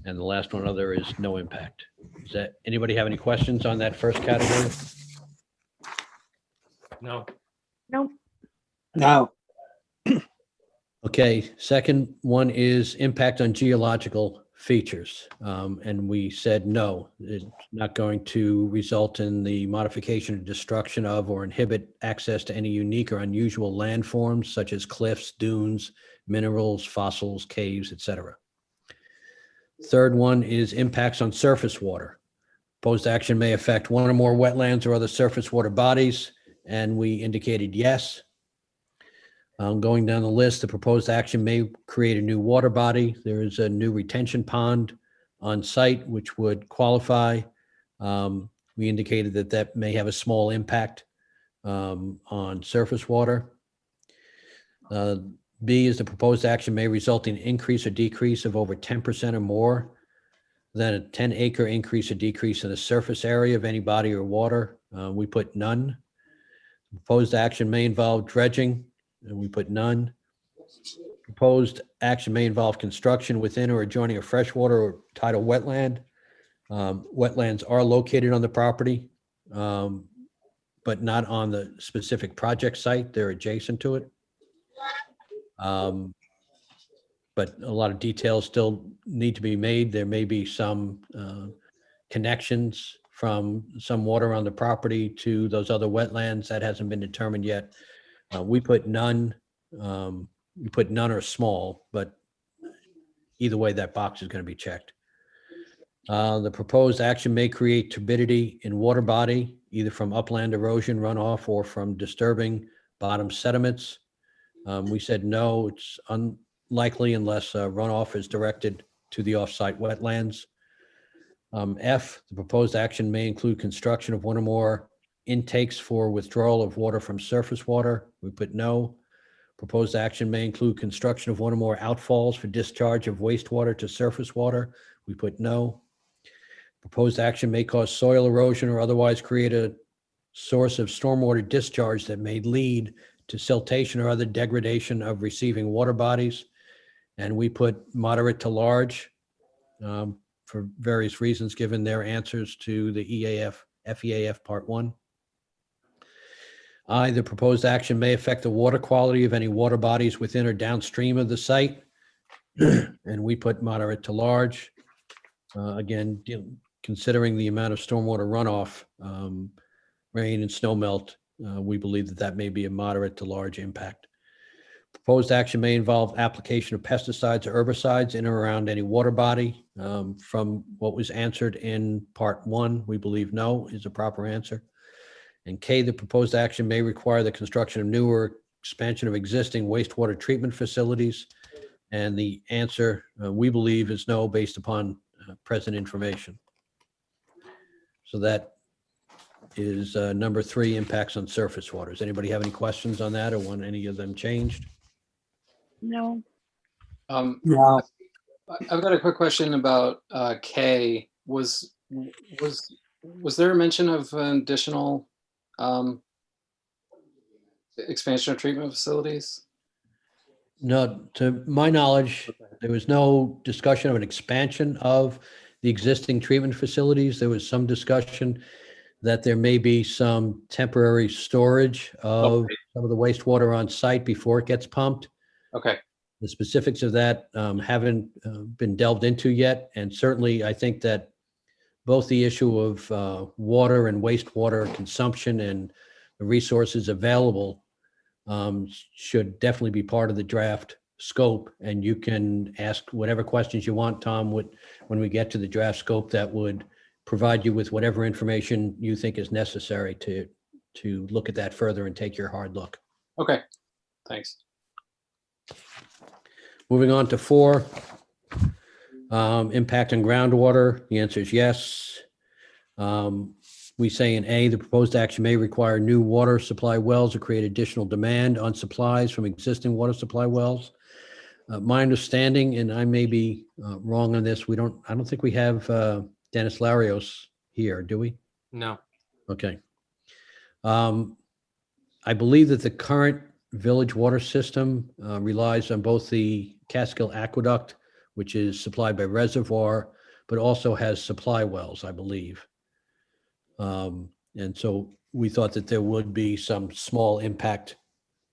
And the last one other is no impact. Does that, anybody have any questions on that first category? No. Nope. No. Okay, second one is impact on geological. features. And we said, no, it's not going to result in the modification or destruction of or inhibit access to any unique or unusual landforms such as cliffs, dunes, minerals, fossils, caves, etc. Third one is impacts on surface water. Proposed action may affect one or more wetlands or other surface water bodies, and we indicated yes. Going down the list, the proposed action may create a new water body. There is a new retention pond on site, which would qualify. We indicated that that may have a small impact on surface water. B is the proposed action may result in increase or decrease of over 10% or more than a 10-acre increase or decrease in the surface area of any body or water. We put none. Proposed action may involve dredging, and we put none. Proposed action may involve construction within or adjoining a freshwater or tidal wetland. Wetlands are located on the property, but not on the specific project site. They're adjacent to it. But a lot of details still need to be made. There may be some connections from some water on the property to those other wetlands. That hasn't been determined yet. We put none. We put none or small, but either way, that box is going to be checked. The proposed action may create turbidity in water body, either from upland erosion runoff or from disturbing bottom sediments. We said no, it's unlikely unless runoff is directed to the offsite wetlands. F, the proposed action may include construction of one or more intakes for withdrawal of water from surface water. We put no. Proposed action may include construction of one or more outfalls for discharge of wastewater to surface water. We put no. Proposed action may cause soil erosion or otherwise create a source of stormwater discharge that may lead to siltation or other degradation of receiving water bodies. And we put moderate to large for various reasons, given their answers to the FEAF Part 1. I, the proposed action may affect the water quality of any water bodies within or downstream of the site. And we put moderate to large. Again, considering the amount of stormwater runoff, rain and snow melt, we believe that that may be a moderate to large impact. Proposed action may involve application of pesticides or herbicides in or around any water body. From what was answered in Part 1, we believe no is a proper answer. And K, the proposed action may require the construction of new or expansion of existing wastewater treatment facilities. And the answer, we believe, is no based upon present information. So that is number 3, impacts on surface water. Does anybody have any questions on that or want any of them changed? No. No. I've got a quick question about K. Was there a mention of an additional expansion of treatment facilities? No, to my knowledge, there was no discussion of an expansion of the existing treatment facilities. There was some discussion that there may be some temporary storage of some of the wastewater on site before it gets pumped. Okay. The specifics of that haven't been delved into yet. And certainly I think that both the issue of water and wastewater consumption and the resources available should definitely be part of the draft scope. And you can ask whatever questions you want, Tom, when we get to the draft scope that would provide you with whatever information you think is necessary to look at that further and take your hard look. Okay, thanks. Moving on to 4, impact on groundwater. The answer is yes. We say in A, the proposed action may require new water supply wells or create additional demand on supplies from existing water supply wells. My understanding, and I may be wrong on this, I don't think we have Dennis Larios here, do we? No. Okay. I believe that the current village water system relies on both the Catskill Aqueduct, which is supplied by reservoir, but also has supply wells, I believe. And so we thought that there would be some small impact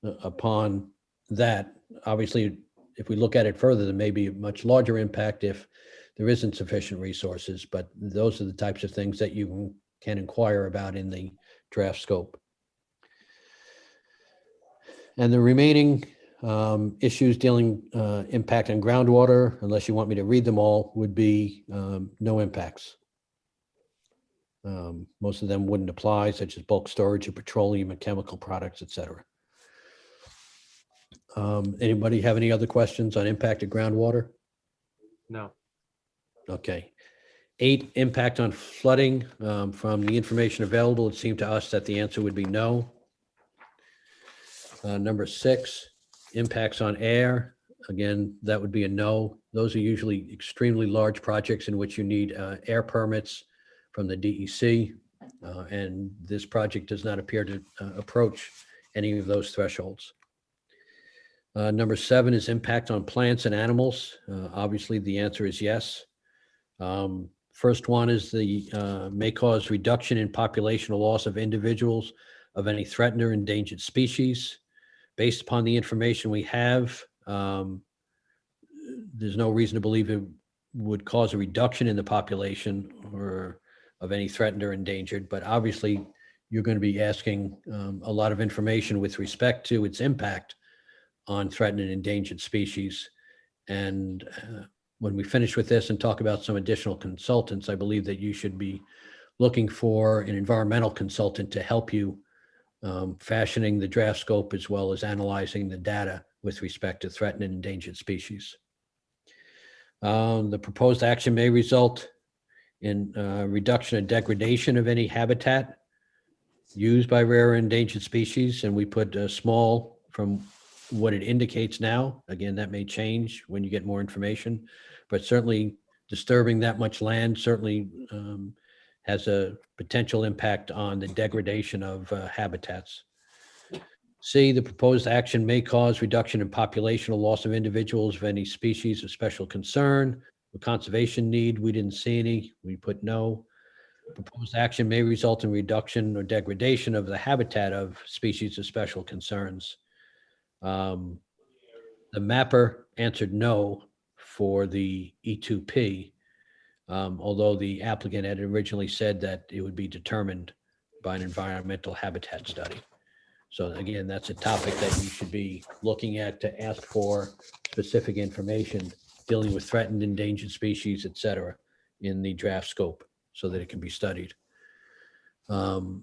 upon that. Obviously, if we look at it further, there may be a much larger impact if there isn't sufficient resources, but those are the types of things that you can inquire about in the draft scope. And the remaining issues dealing impact on groundwater, unless you want me to read them all, would be no impacts. Most of them wouldn't apply, such as bulk storage of petroleum and chemical products, et cetera. Anybody have any other questions on impacted groundwater? No. Okay. 8, impact on flooding. From the information available, it seemed to us that the answer would be no. Number 6, impacts on air. Again, that would be a no. Those are usually extremely large projects in which you need air permits from the DEC. And this project does not appear to approach any of those thresholds. Number 7 is impact on plants and animals. Obviously, the answer is yes. First one is the may cause reduction in population or loss of individuals of any threatened or endangered species. Based upon the information we have, there's no reason to believe it would cause a reduction in the population or of any threatened or endangered, but obviously you're going to be asking a lot of information with respect to its impact on threatened and endangered species. And when we finish with this and talk about some additional consultants, I believe that you should be looking for an environmental consultant to help you fashioning the draft scope as well as analyzing the data with respect to threatened and endangered species. The proposed action may result in reduction or degradation of any habitat used by rare or endangered species, and we put small from what it indicates now. Again, that may change when you get more information, but certainly disturbing that much land certainly has a potential impact on the degradation of habitats. C, the proposed action may cause reduction in population or loss of individuals of any species of special concern. The conservation need, we didn't see any, we put no. Proposed action may result in reduction or degradation of the habitat of species of special concerns. The mapper answered no for the E2P, although the applicant had originally said that it would be determined by an environmental habitat study. So again, that's a topic that you should be looking at to ask for specific information dealing with threatened, endangered species, et cetera, in the draft scope so that it can be studied. The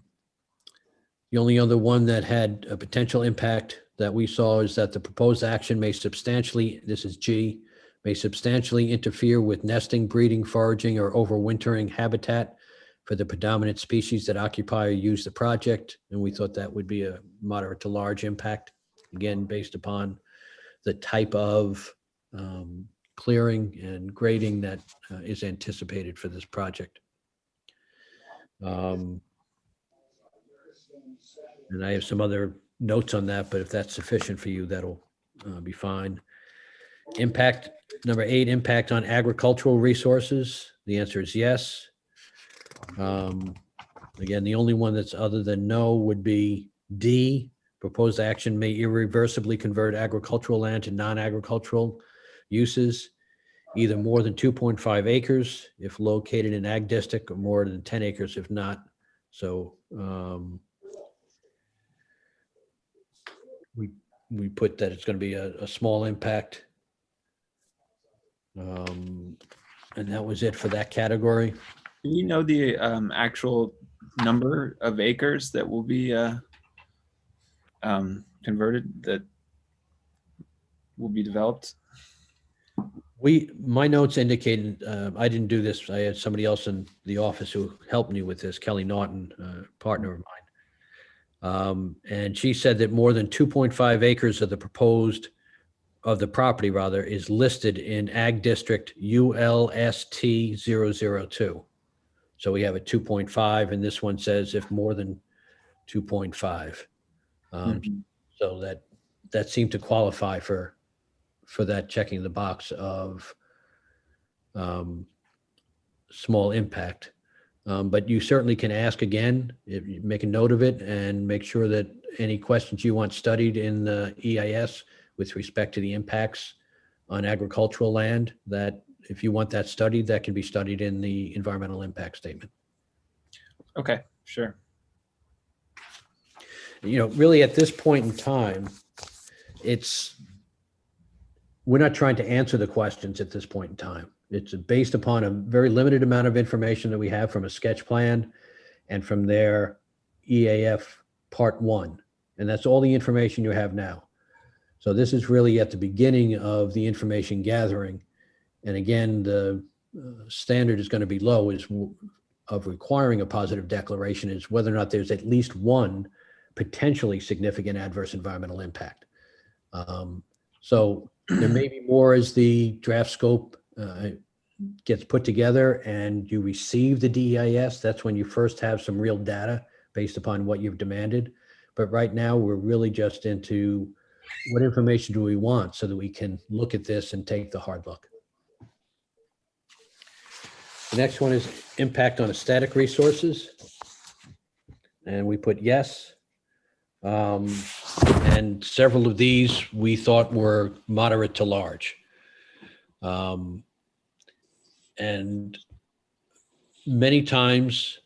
only other one that had a potential impact that we saw is that the proposed action may substantially, this is G, may substantially interfere with nesting, breeding, foraging, or overwintering habitat for the predominant species that occupy or use the project. And we thought that would be a moderate to large impact, again, based upon the type of clearing and grading that is anticipated for this project. And I have some other notes on that, but if that's sufficient for you, that'll be fine. Impact, number 8, impact on agricultural resources. The answer is yes. Again, the only one that's other than no would be D. Proposed action may irreversibly convert agricultural land to non-agricultural uses, either more than 2.5 acres if located in ag district or more than 10 acres if not. So we put that it's going to be a small impact. And that was it for that category. Do we know the actual number of acres that will be converted, that will be developed? My notes indicated, I didn't do this. I had somebody else in the office who helped me with this, Kelly Naughton, partner of mine. And she said that more than 2.5 acres of the property rather, is listed in Ag District ULST 002. So we have a 2.5 and this one says if more than 2.5. So that seemed to qualify for that, checking the box of small impact. But you certainly can ask again, if you make a note of it and make sure that any questions you want studied in the EIS with respect to the impacts on agricultural land, that if you want that studied, that can be studied in the environmental impact statement. Okay, sure. Really at this point in time, we're not trying to answer the questions at this point in time. It's based upon a very limited amount of information that we have from a sketch plan and from their EAF Part 1. And that's all the information you have now. So this is really at the beginning of the information gathering. And again, the standard is going to be low of requiring a positive declaration is whether or not there's at least one potentially significant adverse environmental impact. So there may be more as the draft scope gets put together and you receive the DEIS. That's when you first have some real data based upon what you've demanded. But right now we're really just into what information do we want so that we can look at this and take the hard look. The next one is impact on aesthetic resources. And we put yes. And several of these we thought were moderate to large. And many times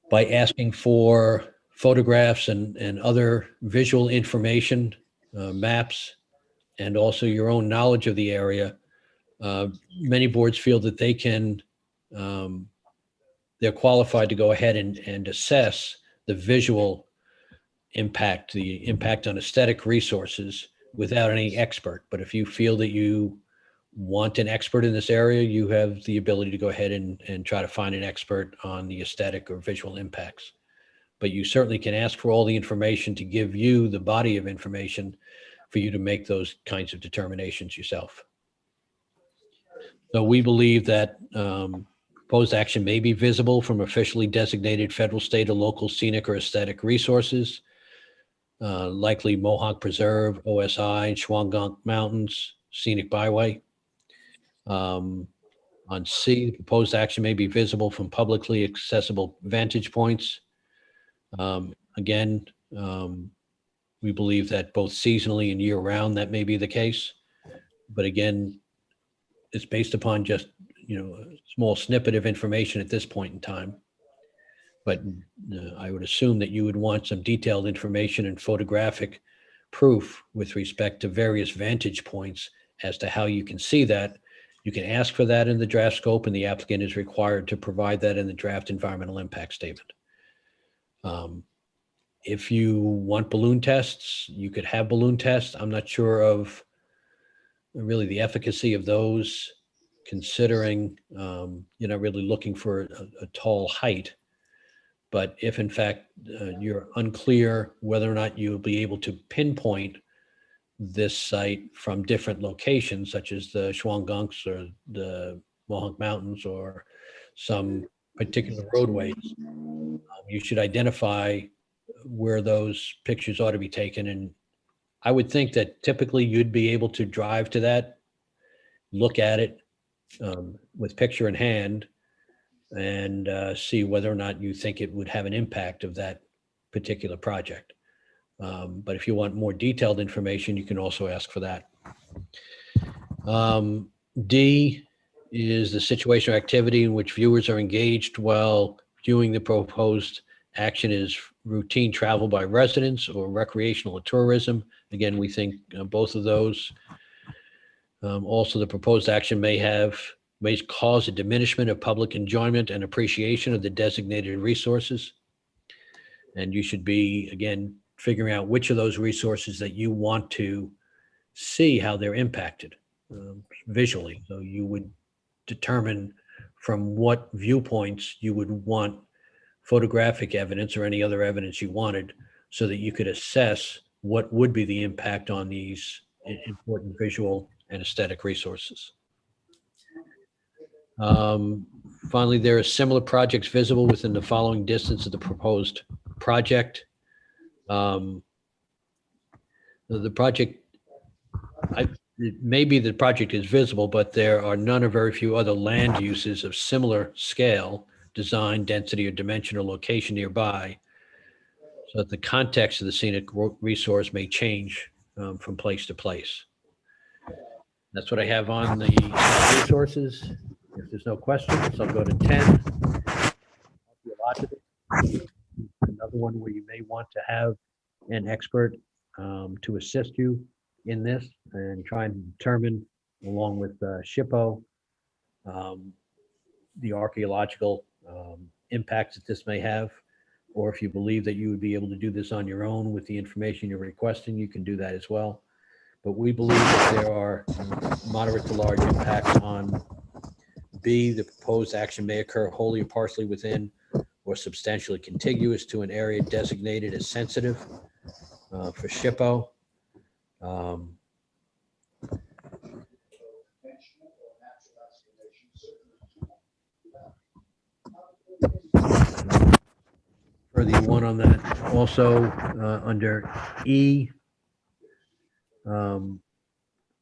by asking for photographs and other visual information, maps, and also your own knowledge of the area, many boards feel that they can, they're qualified to go ahead and assess the visual impact, the impact on aesthetic resources without any expert. But if you feel that you want an expert in this area, you have the ability to go ahead and try to find an expert on the aesthetic or visual impacts. But you certainly can ask for all the information to give you the body of information for you to make those kinds of determinations yourself. So we believe that proposed action may be visible from officially designated federal, state, or local scenic or aesthetic resources, likely Mohawk Preserve, OSI, Shawangunk Mountains, Scenic Byway. On C, the proposed action may be visible from publicly accessible vantage points. Again, we believe that both seasonally and year-round that may be the case. But again, it's based upon just, a small snippet of information at this point in time. But I would assume that you would want some detailed information and photographic proof with respect to various vantage points as to how you can see that. You can ask for that in the draft scope, and the applicant is required to provide that in the draft environmental impact statement. If you want balloon tests, you could have balloon tests. I'm not sure of really the efficacy of those, considering you're not really looking for a tall height. But if in fact you're unclear whether or not you'll be able to pinpoint this site from different locations, such as the Shawangunk or the Mohawk Mountains or some particular roadways, you should identify where those pictures ought to be taken. And I would think that typically you'd be able to drive to that, look at it with picture in hand, and see whether or not you think it would have an impact of that particular project. But if you want more detailed information, you can also ask for that. D is the situation or activity in which viewers are engaged while viewing the proposed action is routine travel by residents or recreational or tourism. Again, we think both of those. Also, the proposed action may cause a diminishment of public enjoyment and appreciation of the designated resources. And you should be, again, figuring out which of those resources that you want to see how they're impacted visually. So you would determine from what viewpoints you would want photographic evidence or any other evidence you wanted so that you could assess what would be the impact on these important visual and aesthetic resources. Finally, there are similar projects visible within the following distance of the proposed project. The project, maybe the project is visible, but there are none or very few other land uses of similar scale, design, density, or dimension or location nearby, so that the context of the scenic resource may change from place to place. That's what I have on the resources. If there's no questions, I'll go to 10. Archaeological. Another one where you may want to have an expert to assist you in this and try and determine, along with SHPO, the archaeological impacts that this may have. Or if you believe that you would be able to do this on your own with the information you're requesting, you can do that as well. But we believe that there are moderate to large impacts on B. The proposed action may occur wholly or partially within or substantially contiguous to an area designated as sensitive for SHPO. For the one on that, also under E,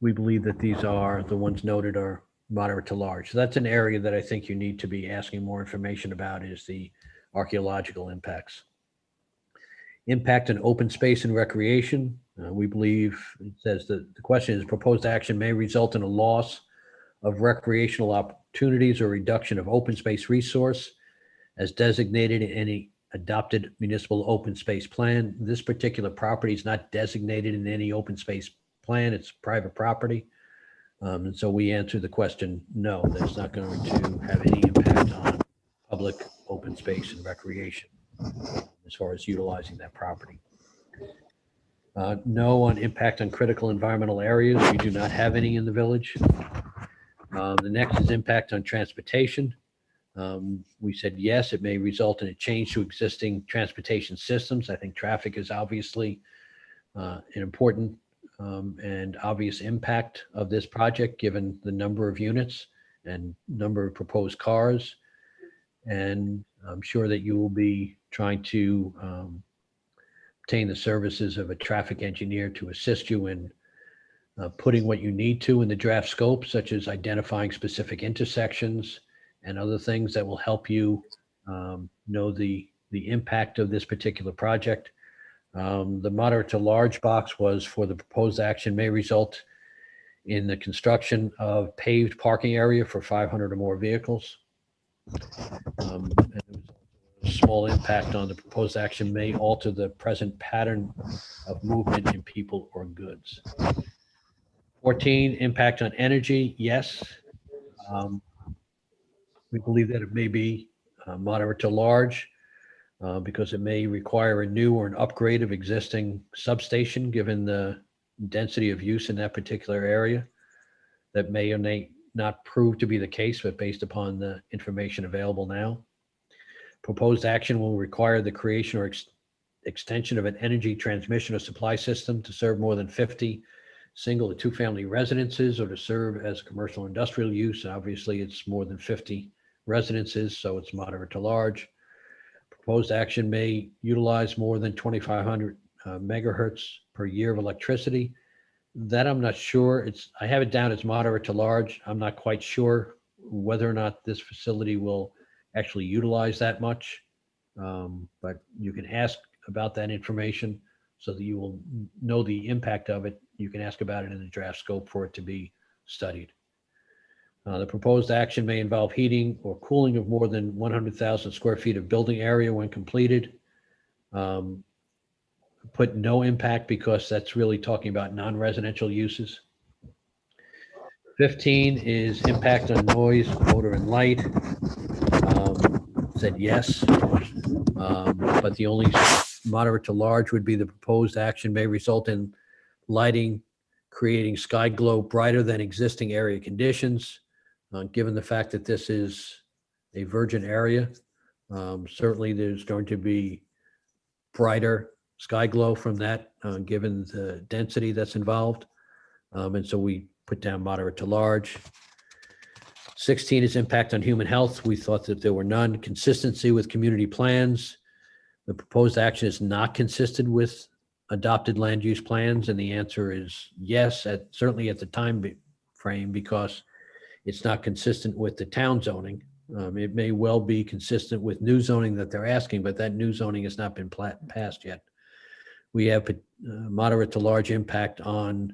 we believe that these are, the ones noted are moderate to large. So that's an area that I think you need to be asking more information about, is the archaeological impacts. Impact on open space and recreation. We believe, it says that the question is, proposed action may result in a loss of recreational opportunities or reduction of open space resource as designated in any adopted municipal open space plan. This particular property is not designated in any open space plan. It's private property. And so we answer the question, no, that's not going to have any impact on public open space and recreation as far as utilizing that property. No on impact on critical environmental areas. We do not have any in the village. The next is impact on transportation. We said yes, it may result in a change to existing transportation systems. I think traffic is obviously an important and obvious impact of this project, given the number of units and number of proposed cars. And I'm sure that you will be trying to obtain the services of a traffic engineer to assist you in putting what you need to in the draft scope, such as identifying specific intersections and other things that will help you know the impact of this particular project. The moderate to large box was for the proposed action may result in the construction of paved parking area for 500 or more vehicles. And there was a small impact on the proposed action may alter the present pattern of movement in people or goods. 14, impact on energy, yes. We believe that it may be moderate to large because it may require a new or an upgrade of existing substation, given the density of use in that particular area. That may or may not prove to be the case, but based upon the information available now. Proposed action will require the creation or extension of an energy transmission or supply system to serve more than 50 single or two-family residences, or to serve as commercial industrial use. And obviously, it's more than 50 residences, so it's moderate to large. Proposed action may utilize more than 2,500 megahertz per year of electricity. That I'm not sure. I have it down as moderate to large. I'm not quite sure whether or not this facility will actually utilize that much, but you can ask about that information so that you will know the impact of it. You can ask about it in the draft scope for it to be studied. The proposed action may involve heating or cooling of more than 100,000 square feet of building area when completed. Put no impact because that's really talking about non-residential uses. 15 is impact on noise, odor, and light. Said yes, but the only moderate to large would be the proposed action may result in lighting, creating sky glow brighter than existing area conditions. Given the fact that this is a virgin area, certainly there's going to be brighter sky glow from that, given the density that's involved. And so we put down moderate to large. 16 is impact on human health. We thought that there were none. Consistency with community plans. The proposed action is not consistent with adopted land use plans, and the answer is yes, certainly at the time frame, because it's not consistent with the town zoning. It may well be consistent with new zoning that they're asking, but that new zoning has not been passed yet. We have moderate to large impact on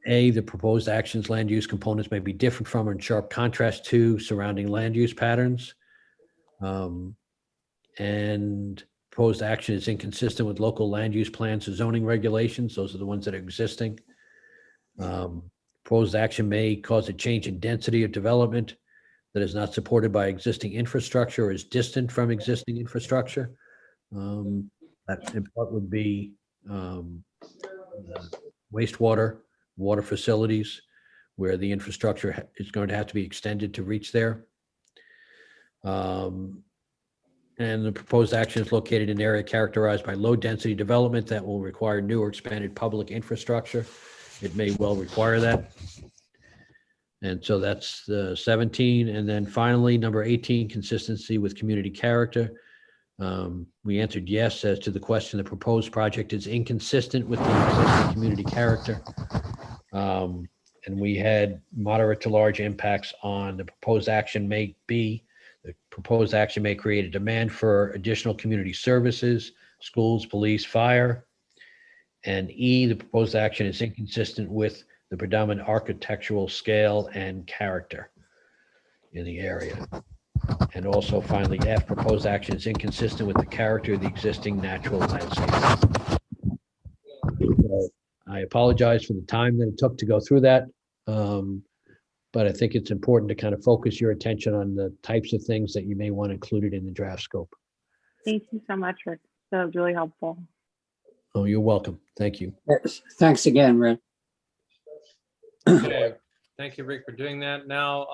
A, the proposed actions land use components may be different from or in sharp contrast to surrounding land use patterns. And proposed action is inconsistent with local land use plans or zoning regulations. Those are the ones that are existing. Proposed action may cause a change in density of development that is not supported by existing infrastructure or is distant from existing infrastructure. That in part would be wastewater, water facilities, where the infrastructure is going to have to be extended to reach there. And the proposed action is located in an area characterized by low density development that will require new or expanded public infrastructure. It may well require that. And so that's the 17. And then finally, number 18, consistency with community character. We answered yes as to the question. The proposed project is inconsistent with the existing community character. And we had moderate to large impacts on the proposed action may be. The proposed action may create a demand for additional community services, schools, police, fire. And E, the proposed action is inconsistent with the predominant architectural scale and character in the area. And also finally, F, proposed action is inconsistent with the character of the existing natural landscape. So I apologize for the time that it took to go through that. But I think it's important to kind of focus your attention on the types of things that you may want included in the draft scope. Thank you so much, Rick. That was really helpful. Oh, you're welcome. Thank you. Yes, thanks again, Rick. Okay, thank you, Rick, for doing that. Now,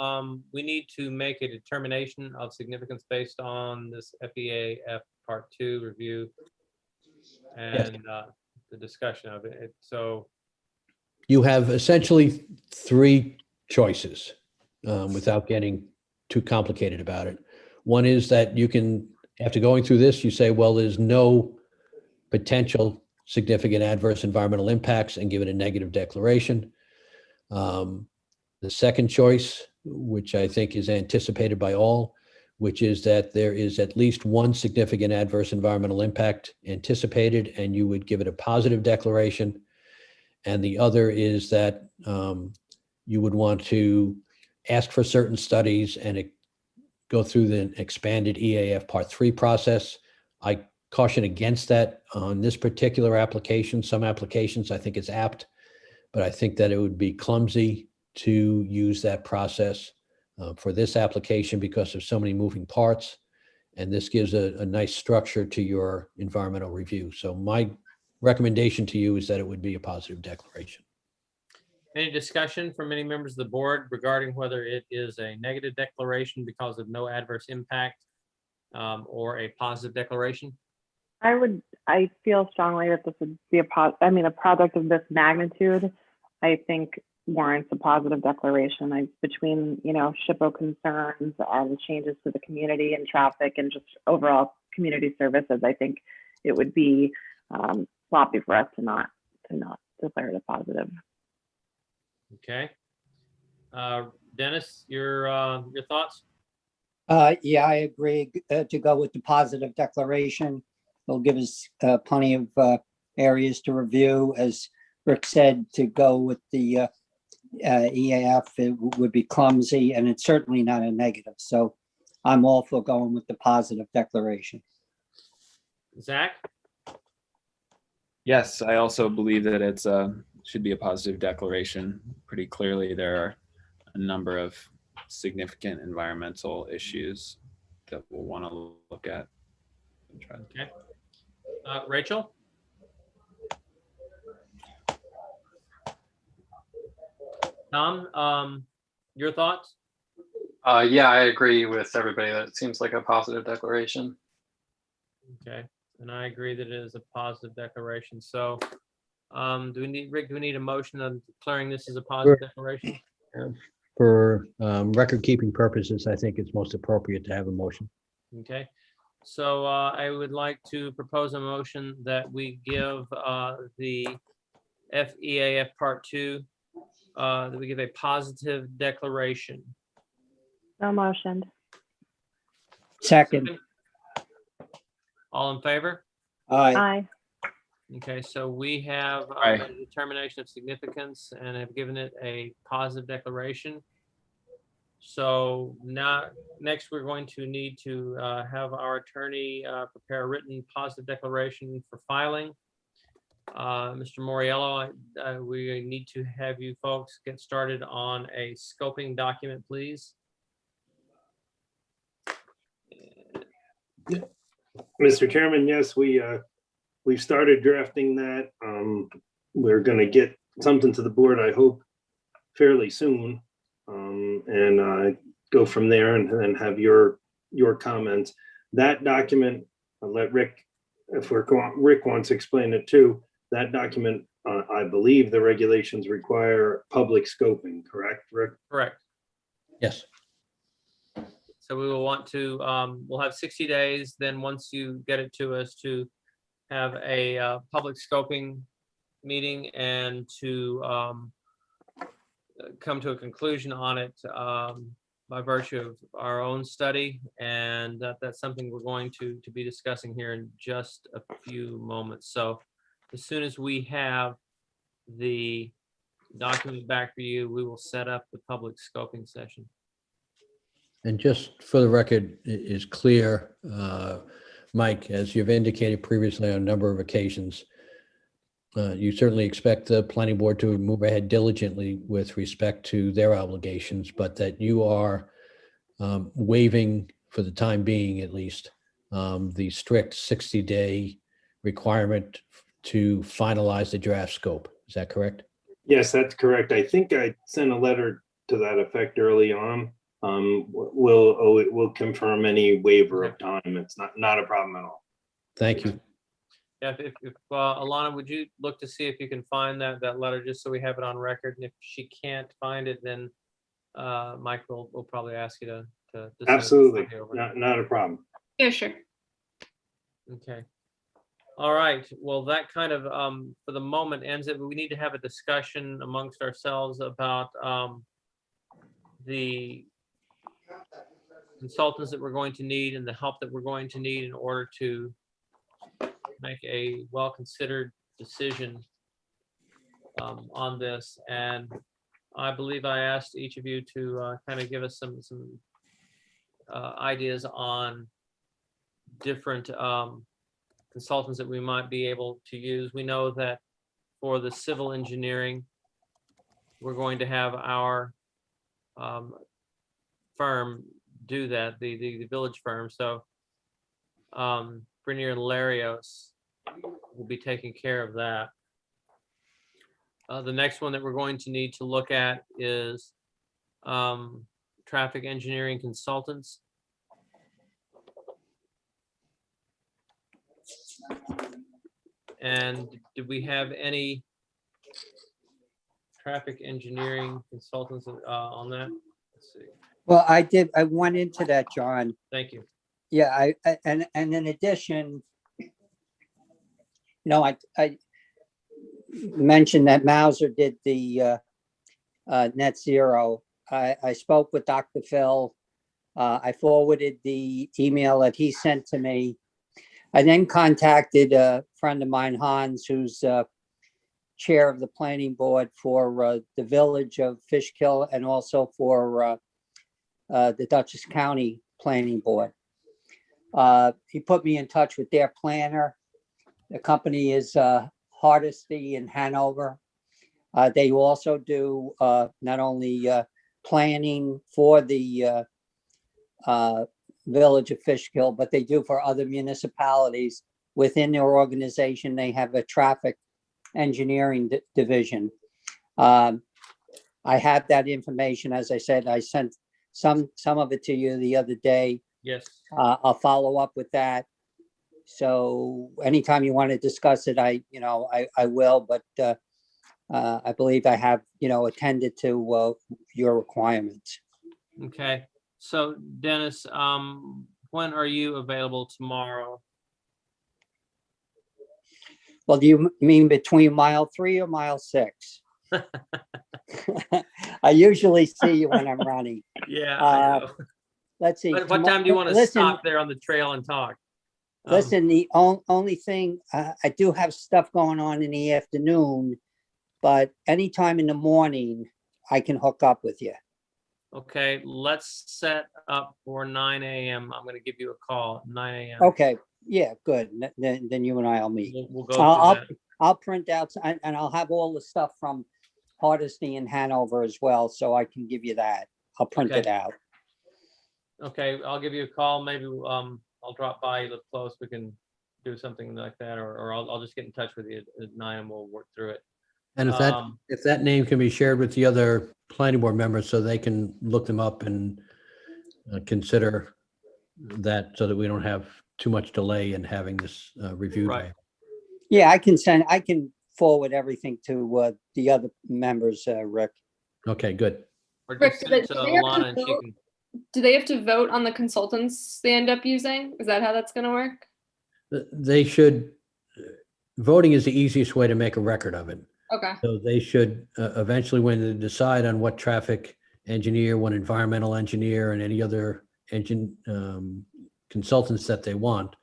we need to make a determination of significance based on this FEAF Part 2 review and the discussion of it. So You have essentially three choices without getting too complicated about it. One is that you can, after going through this, you say, well, there's no potential significant adverse environmental impacts and give it a negative declaration. The second choice, which I think is anticipated by all, which is that there is at least one significant adverse environmental impact anticipated, and you would give it a positive declaration. And the other is that you would want to ask for certain studies and go through the expanded EAF Part 3 process. I caution against that on this particular application. Some applications I think it's apt, but I think that it would be clumsy to use that process for this application because of so many moving parts. And this gives a nice structure to your environmental review. So my recommendation to you is that it would be a positive declaration. any discussion from any members of the board regarding whether it is a negative declaration because of no adverse impact or a positive declaration? I feel strongly that this would be a project of this magnitude, I think warrants a positive declaration. Between, SHPO concerns and changes to the community and traffic and just overall community services, I think it would be sloppy for us to not declare it a positive. Okay. Dennis, your thoughts? Yeah, I agree to go with the positive declaration. It'll give us plenty of areas to review. As Rick said, to go with the EAF, it would be clumsy, and it's certainly not a negative. So I'm all for going with the positive declaration. Zach? Yes, I also believe that it's should be a positive declaration. Pretty clearly, there are a number of significant environmental issues that we'll want to look at. Okay. Rachel? Tom, your thoughts? Yeah, I agree with everybody that it seems like a positive declaration. Okay, and I agree that it is a positive declaration. So do we need a motion on declaring this as a positive declaration? For record keeping purposes, I think it's most appropriate to have a motion. Okay, so I would like to propose a motion that we give the FEAF Part 2, that we give a positive declaration. No motion. Second. All in favor? Aye. Aye. Okay, so we have Aye. made a determination of significance and have given it a positive declaration. So now, next, we're going to need to have our attorney prepare a written positive declaration for filing. Mr. Moriello, we need to have you folks get started on a scoping document, please. Mr. Chairman, yes, we've started drafting that. We're going to get something to the board, I hope, fairly soon, and go from there and then have your comments. That document, I'll let Rick, Rick wants to explain it too. That document, I believe the regulations require public scoping, correct, Rick? Correct. Yes. So we will want to, we'll have 60 days, then once you get it to us, to have a public scoping meeting and to come to a conclusion on it by virtue of our own study. And that's something we're going to be discussing here in just a few moments. So as soon as we have the document back for you, we will set up the public scoping session. And just for the record, it is clear, Mike, as you've indicated previously on a number of occasions, you certainly expect the planning board to move ahead diligently with respect to their obligations, but that you are waiving, for the time being at least, the strict 60-day requirement to finalize the draft scope. Is that correct? Yes, that's correct. I think I sent a letter to that effect early on. We'll confirm any waiver of time. It's not a problem at all. Thank you. Yeah, if Alana, would you look to see if you can find that letter, just so we have it on record? And if she can't find it, then Mike will probably ask you to send it Absolutely, over. not a problem. Yeah, sure. Okay. All right. Well, that kind of, for the moment, ends it. We need to have a discussion amongst ourselves about the consultants that we're going to need and the help that we're going to need in order to make a well-considered decision on this. And I believe I asked each of you to kind of give us some ideas on different consultants that we might be able to use. We know that for the civil engineering, we're going to have our firm do that, the village firm. So Bernier and Larios will be taking care of that. The next one that we're going to need to look at is traffic engineering consultants. And did we have any traffic engineering consultants on that? Let's see. Well, I went into that, John. Thank you. Yeah, and in addition, I mentioned that Mauser did the net zero. I spoke with Dr. Phil. I forwarded the email that he sent to me. I then contacted a friend of mine, Hans, who's chair of the planning board for the village of Fishkill and also for the Dutchess County Planning Board. He put me in touch with their planner. The company is Hardesty in Hanover. They also do not only planning for the village of Fishkill, but they do for other municipalities. Within their organization, they have a traffic engineering division. I have that information. As I said, I sent some of it to you the other day. Yes. I'll follow up with that. So anytime you want to discuss it, I will, but I believe I have, attended to your requirements. Okay. So Dennis, when are you available tomorrow? Well, do you mean between mile 3 or mile 6? I usually see you when I'm running. Yeah, I know. Let's see. What time do you want to stop there on the trail and talk? Listen, the only thing, I do have stuff going on in the afternoon, but anytime in the morning, I can hook up with you. Okay, let's set up for 9 a.m. I'm going to give you a call at 9 a.m. Okay, yeah, good. Then you and I will meet. We'll go through that. I'll print out and I'll have all the stuff from Hardesty and Hanover as well, so I can give you that. I'll print it out. Okay, I'll give you a call. Maybe I'll drop by. You live close. We can do something like that, or I'll just get in touch with you at 9 and we'll work through it. And if that name can be shared with the other planning board members so they can look them up and consider that, so that we don't have too much delay in having this reviewed. Right. Yeah, I can forward everything to the other members, Rick. Okay, good. Or Rick, just do send it to Alana and she can. do they have to vote on the consultants they end up using? Is that how that's going to work? They should, voting is the easiest way to make a record of it. Okay. So they should eventually, when they decide on what traffic engineer, what environmental engineer, and any other consultants that they want,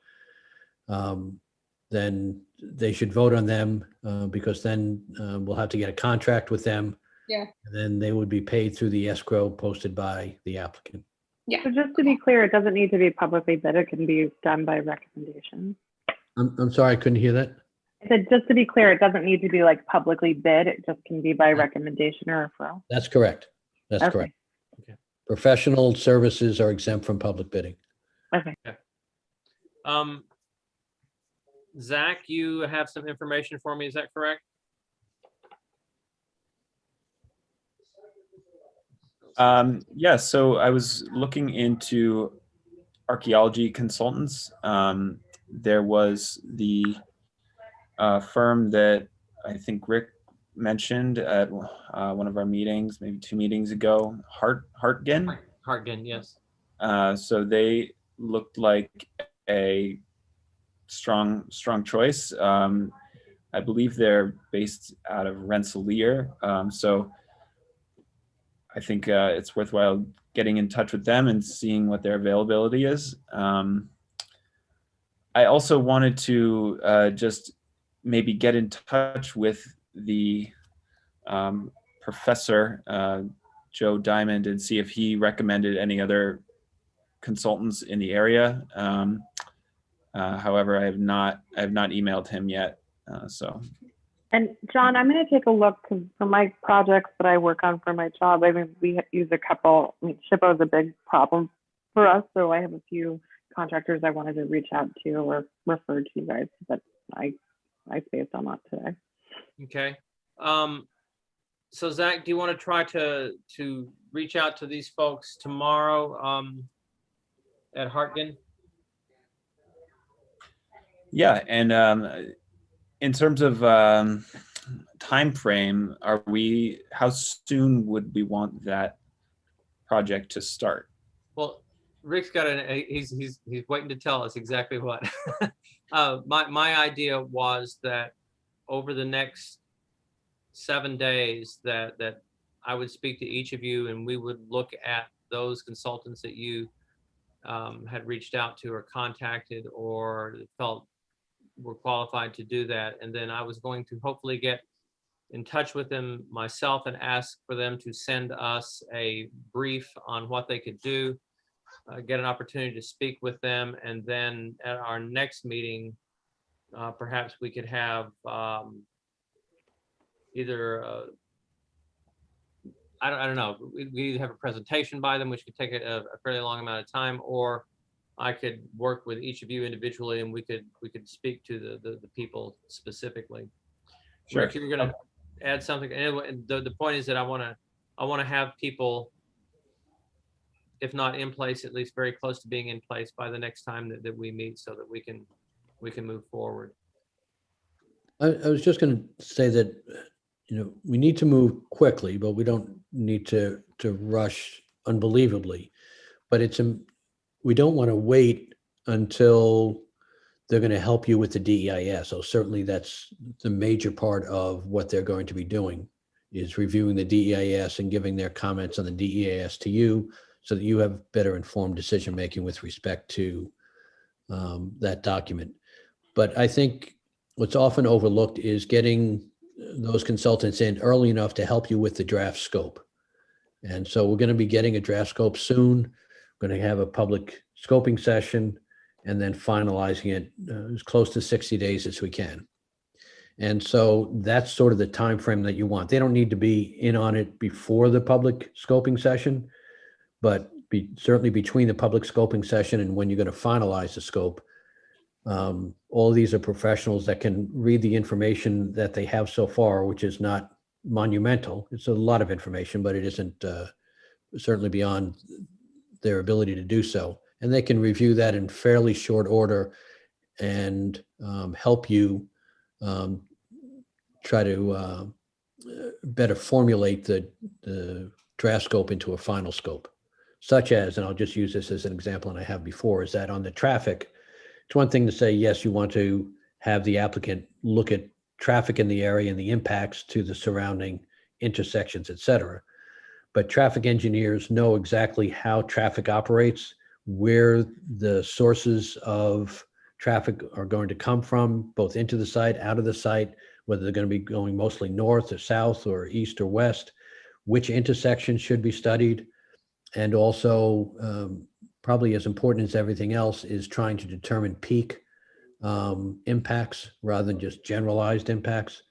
then they should vote on them, because then we'll have to get a contract with them. Yeah. And then they would be paid through the escrow posted by the applicant. Yeah. So just to be clear, it doesn't need to be publicly bid. It can be done by recommendation. I'm sorry, I couldn't hear that. I said, just to be clear, it doesn't need to be like publicly bid. It just can be by recommendation or referral. That's correct. That's Okay. correct. Okay. Professional services are exempt from public bidding. Okay. Zach, you have some information for me. Is that correct? Yeah, so I was looking into archaeology consultants. There was the firm that I think Rick mentioned at one of our meetings, maybe 2 meetings ago, Hartgen. Hartgen, yes. So they looked like a strong choice. I believe they're based out of Rensselaer. So I think it's worthwhile getting in touch with them and seeing what their availability is. I also wanted to just maybe get in touch with the professor, Joe Diamond, and see if he recommended any other consultants in the area. However, I have not emailed him yet. And John, I'm going to take a look, because for my projects that I work on for my job, I mean, we use a couple. I mean, SHPO is a big problem for us, so I have a few contractors I wanted to reach out to or refer to you guys, but I spaced on that today. Okay. So Zach, do you want to try to reach out to these folks tomorrow at Hartgen? Yeah, and in terms of time frame, how soon would we want that project to start? Well, Rick's got he's waiting to tell us exactly what. My idea was that over the next 7 days that I would speak to each of you and we would look at those consultants that you had reached out to or contacted or felt were qualified to do that. And then I was going to hopefully get in touch with them myself and ask for them to send us a brief on what they could do, get an opportunity to speak with them. And then at our next meeting, perhaps we could have either, I don't know, we either have a presentation by them, which could take a fairly long amount of time, or I could work with each of you individually and we could speak to the people specifically. Sure. Rick, you were going to add something. And the point is that I want to have people, if not in place, at least very close to being in place by the next time that we meet, so that we can move forward. I was just going to say that, we need to move quickly, but we don't need to rush unbelievably. But we don't want to wait until they're going to help you with the DEIS. So certainly that's the major part of what they're going to be doing, is reviewing the DEIS and giving their comments on the DEIS to you, so that you have better informed decision-making with respect to that document. But I think what's often overlooked is getting those consultants in early enough to help you with the draft scope. And so we're going to be getting a draft scope soon. We're going to have a public scoping session and then finalizing it as close to 60 days as we can. And so that's sort of the time frame that you want. They don't need to be in on it before the public scoping session, but certainly between the public scoping session and when you're going to finalize the scope. All of these are professionals that can read the information that they have so far, which is not monumental. It's a lot of information, but it isn't certainly beyond their ability to do so. And they can review that in fairly short order and help you try to better formulate the draft scope into a final scope, such as, and I'll just use this as an example, and I have before, is that on the traffic, it's one thing to say, yes, you want to have the applicant look at traffic in the area and the impacts to the surrounding intersections, et cetera. But traffic engineers know exactly how traffic operates, where the sources of traffic are going to come from, both into the site, out of the site, whether they're going to be going mostly north or south or east or west, which intersections should be studied. And also, probably as important as everything else, is trying to determine peak impacts rather than just generalized impacts.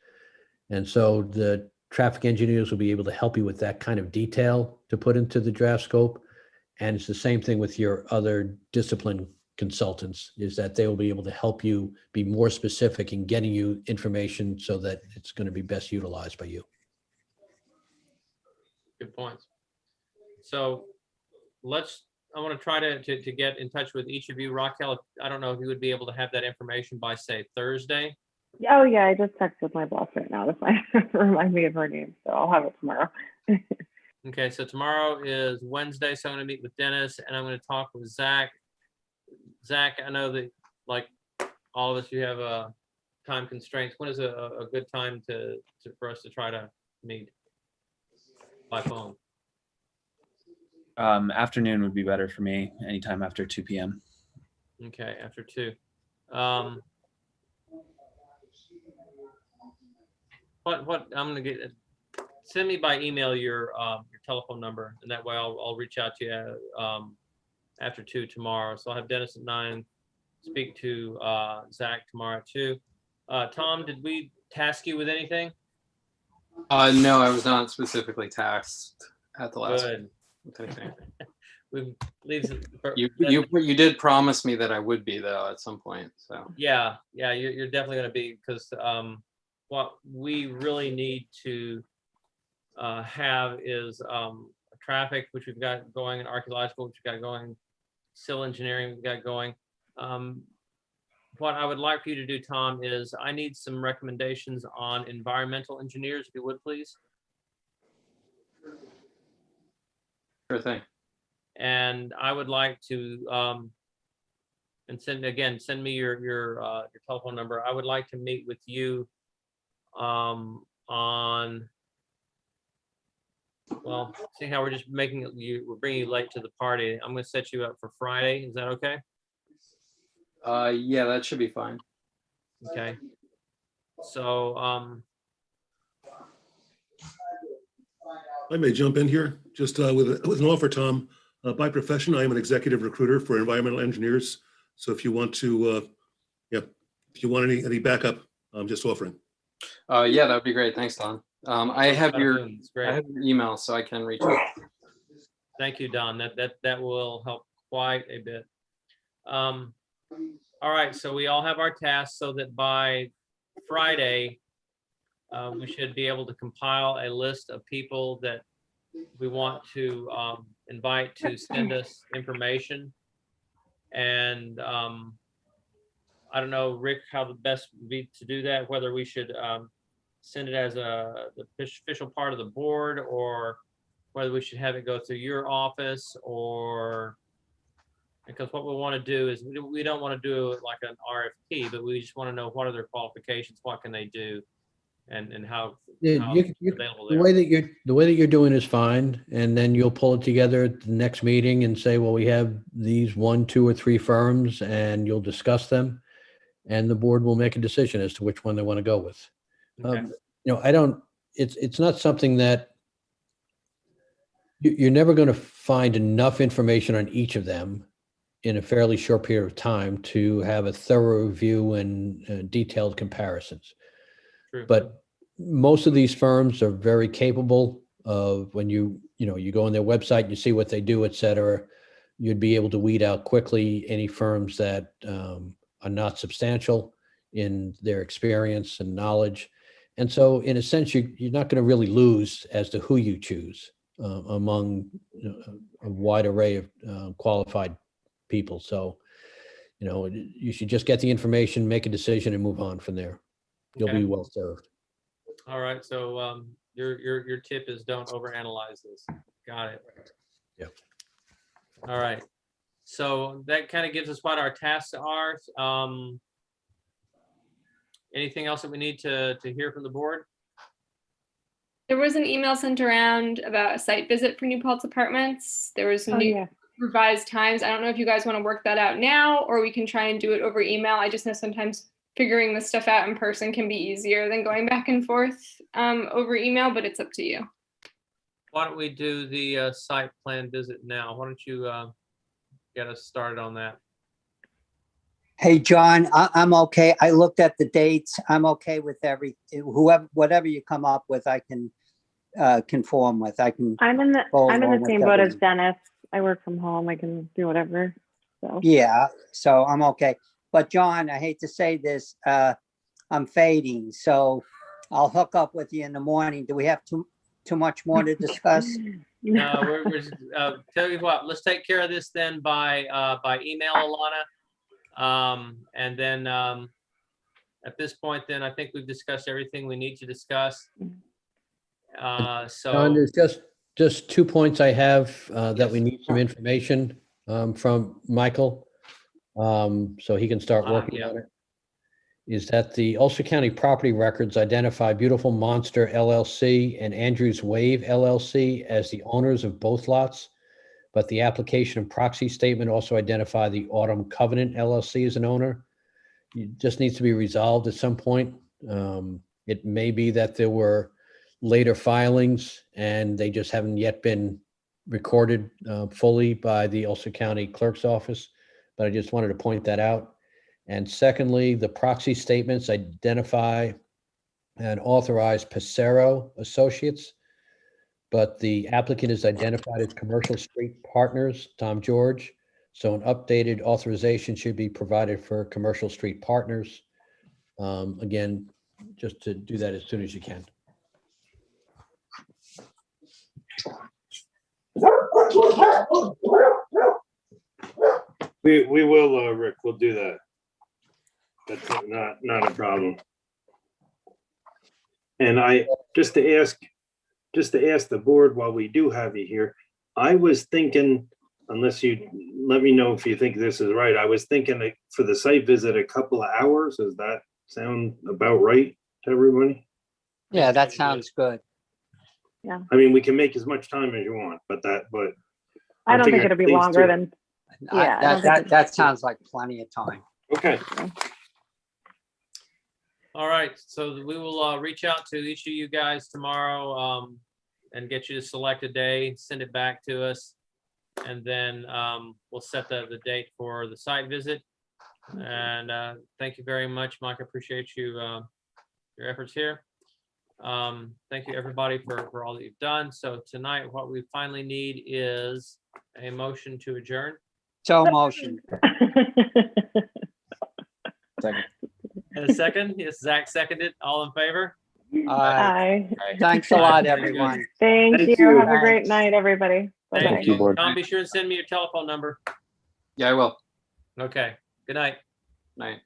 And so the traffic engineers will be able to help you with that kind of detail to put into the draft scope. And it's the same thing with your other discipline consultants, is that they will be able to help you be more specific in getting you information so that it's going to be best utilized by you. Good points. So I want to try to get in touch with each of you. Raquel, I don't know if you would be able to have that information by, say, Thursday. Oh yeah, I just texted my boss right now to remind me of her name, so I'll have it tomorrow. Okay, so tomorrow is Wednesday, so I'm going to meet with Dennis and I'm going to talk with Zach. Zach, I know that, like all of us, you have time constraints. When is a good time for us to try to meet by phone? Afternoon would be better for me, anytime after 2 p.m. Okay, after 2. What I'm gonna get, send me by email your telephone number, and that way I'll reach out to you after 2 tomorrow. So I'll have Dennis at 9, speak to Zach tomorrow at 2. Tom, did we task you with anything? No, I was not specifically tasked at the last. Good. With anything. You did promise me that I would be, though, at some point. So yeah, you're definitely going to be, because what we really need to have is traffic, which we've got going, and archaeological, which we've got going, civil engineering we've got going. What I would like for you to do, Tom, is I need some recommendations on environmental engineers, if you would, please. Sure thing. And I would like to and send me your telephone number. I would like to meet with you on, well, see how we're just making it, we're bringing you late to the party. I'm going to set you up for Friday. Is that okay? Yeah, that should be fine. Okay. So I may jump in here just with an offer, Tom. By profession, I am an executive recruiter for environmental engineers. So if you want to, if you want any backup, I'm just offering. Yeah, that would be great. Thanks, Don. I have your email, so I can reach out. Thank you, Don. That will help quite a bit. All right, so we all have our tasks, so that by Friday, we should be able to compile a list of people that we want to invite to send us information. And I don't know, Rick, how the best would be to do that, whether we should send it as the official part of the board, or whether we should have it go through your office, or, because what we want to do is we don't want to do it like an RFP, but we just want to know what are their qualifications, what can they do. and how, Yeah, how available they the are. way that you're doing is fine, and then you'll pull it together at the next meeting and say, well, we have these 1, 2, or 3 firms, and you'll discuss them, and the board will make a decision as to which one they want to go with. Okay. It's not something that you're never going to find enough information on each of them in a fairly short period of time to have a thorough review and detailed comparisons. True. But most of these firms are very capable of, when you go on their website, you see what they do, et cetera, you'd be able to weed out quickly any firms that are not substantial in their experience and knowledge. And so in a sense, you're not going to really lose as to who you choose among a wide array of qualified people. So, you should just get the information, make a decision, and move on from there. You'll Okay. be well served. All right. So your tip is don't overanalyze this. Got it. Yeah. All right. So that kind of gives us what our tasks are. Anything else that we need to hear from the board? There was an email sent around about a site visit for New Paltz Apartments. There was some new revised times. I don't know if you guys want to work that out now, or we can try and do it over email. I just know sometimes figuring this stuff out in person can be easier than going back and forth over email, but it's up to you. Why don't we do the site plan visit now? Why don't you get us started on that? Hey, John, I'm okay. I looked at the dates. I'm okay with whatever you come up with, I can conform with. I'm in the same boat as Dennis. I work from home. I can do whatever. So yeah, so I'm okay. But John, I hate to say this, I'm fading, so I'll hook up with you in the morning. Do we have too much more to discuss? No, we're tell you what, let's take care of this then by email, Alana. And then at this point, then I think we've discussed everything we need to discuss. John, So there's just 2 points I have that we need some information from Michael, so he can start working on it. Is that the Ulster County property records identify Beautiful Monster LLC and Andrews Wave LLC as the owners of both lots, but the application and proxy statement also identify the Autumn Covenant LLC as an owner. It just needs to be resolved at some point. It may be that there were later filings and they just haven't yet been recorded fully by the Ulster County Clerk's Office, but I just wanted to point that out. And secondly, the proxy statements identify and authorize Passero Associates, but the applicant is identified as Commercial Street Partners, Tom George. So an updated authorization should be provided for Commercial Street Partners. Again, just to do that as soon as you can. We will, Rick, we'll do that. That's not a problem. And just to ask the board while we do have you here, I was thinking, unless you let me know if you think this is right, I was thinking that for the site visit, a couple of hours. Does that sound about right to everybody? Yeah, that sounds good. Yeah. I mean, we can make as much time as you want, but I don't think it'll be longer than. Yeah, that sounds like plenty of time. Okay. all right, so we will reach out to each of you guys tomorrow and get you to select a day, send it back to us, and then we'll set the date for the site visit. And thank you very much, Mike. I appreciate your efforts here. Thank you, everybody, for all that you've done. So tonight, what we finally need is a motion to adjourn. So motion. Second. And a second? Yes, Zach seconded. All in favor? Aye. Thanks a lot, everyone. Thank you. Have a great night, everybody. Bye-bye. Thank you. Tom, be sure and send me your telephone number. Yeah, I will. Okay. Good night. Night.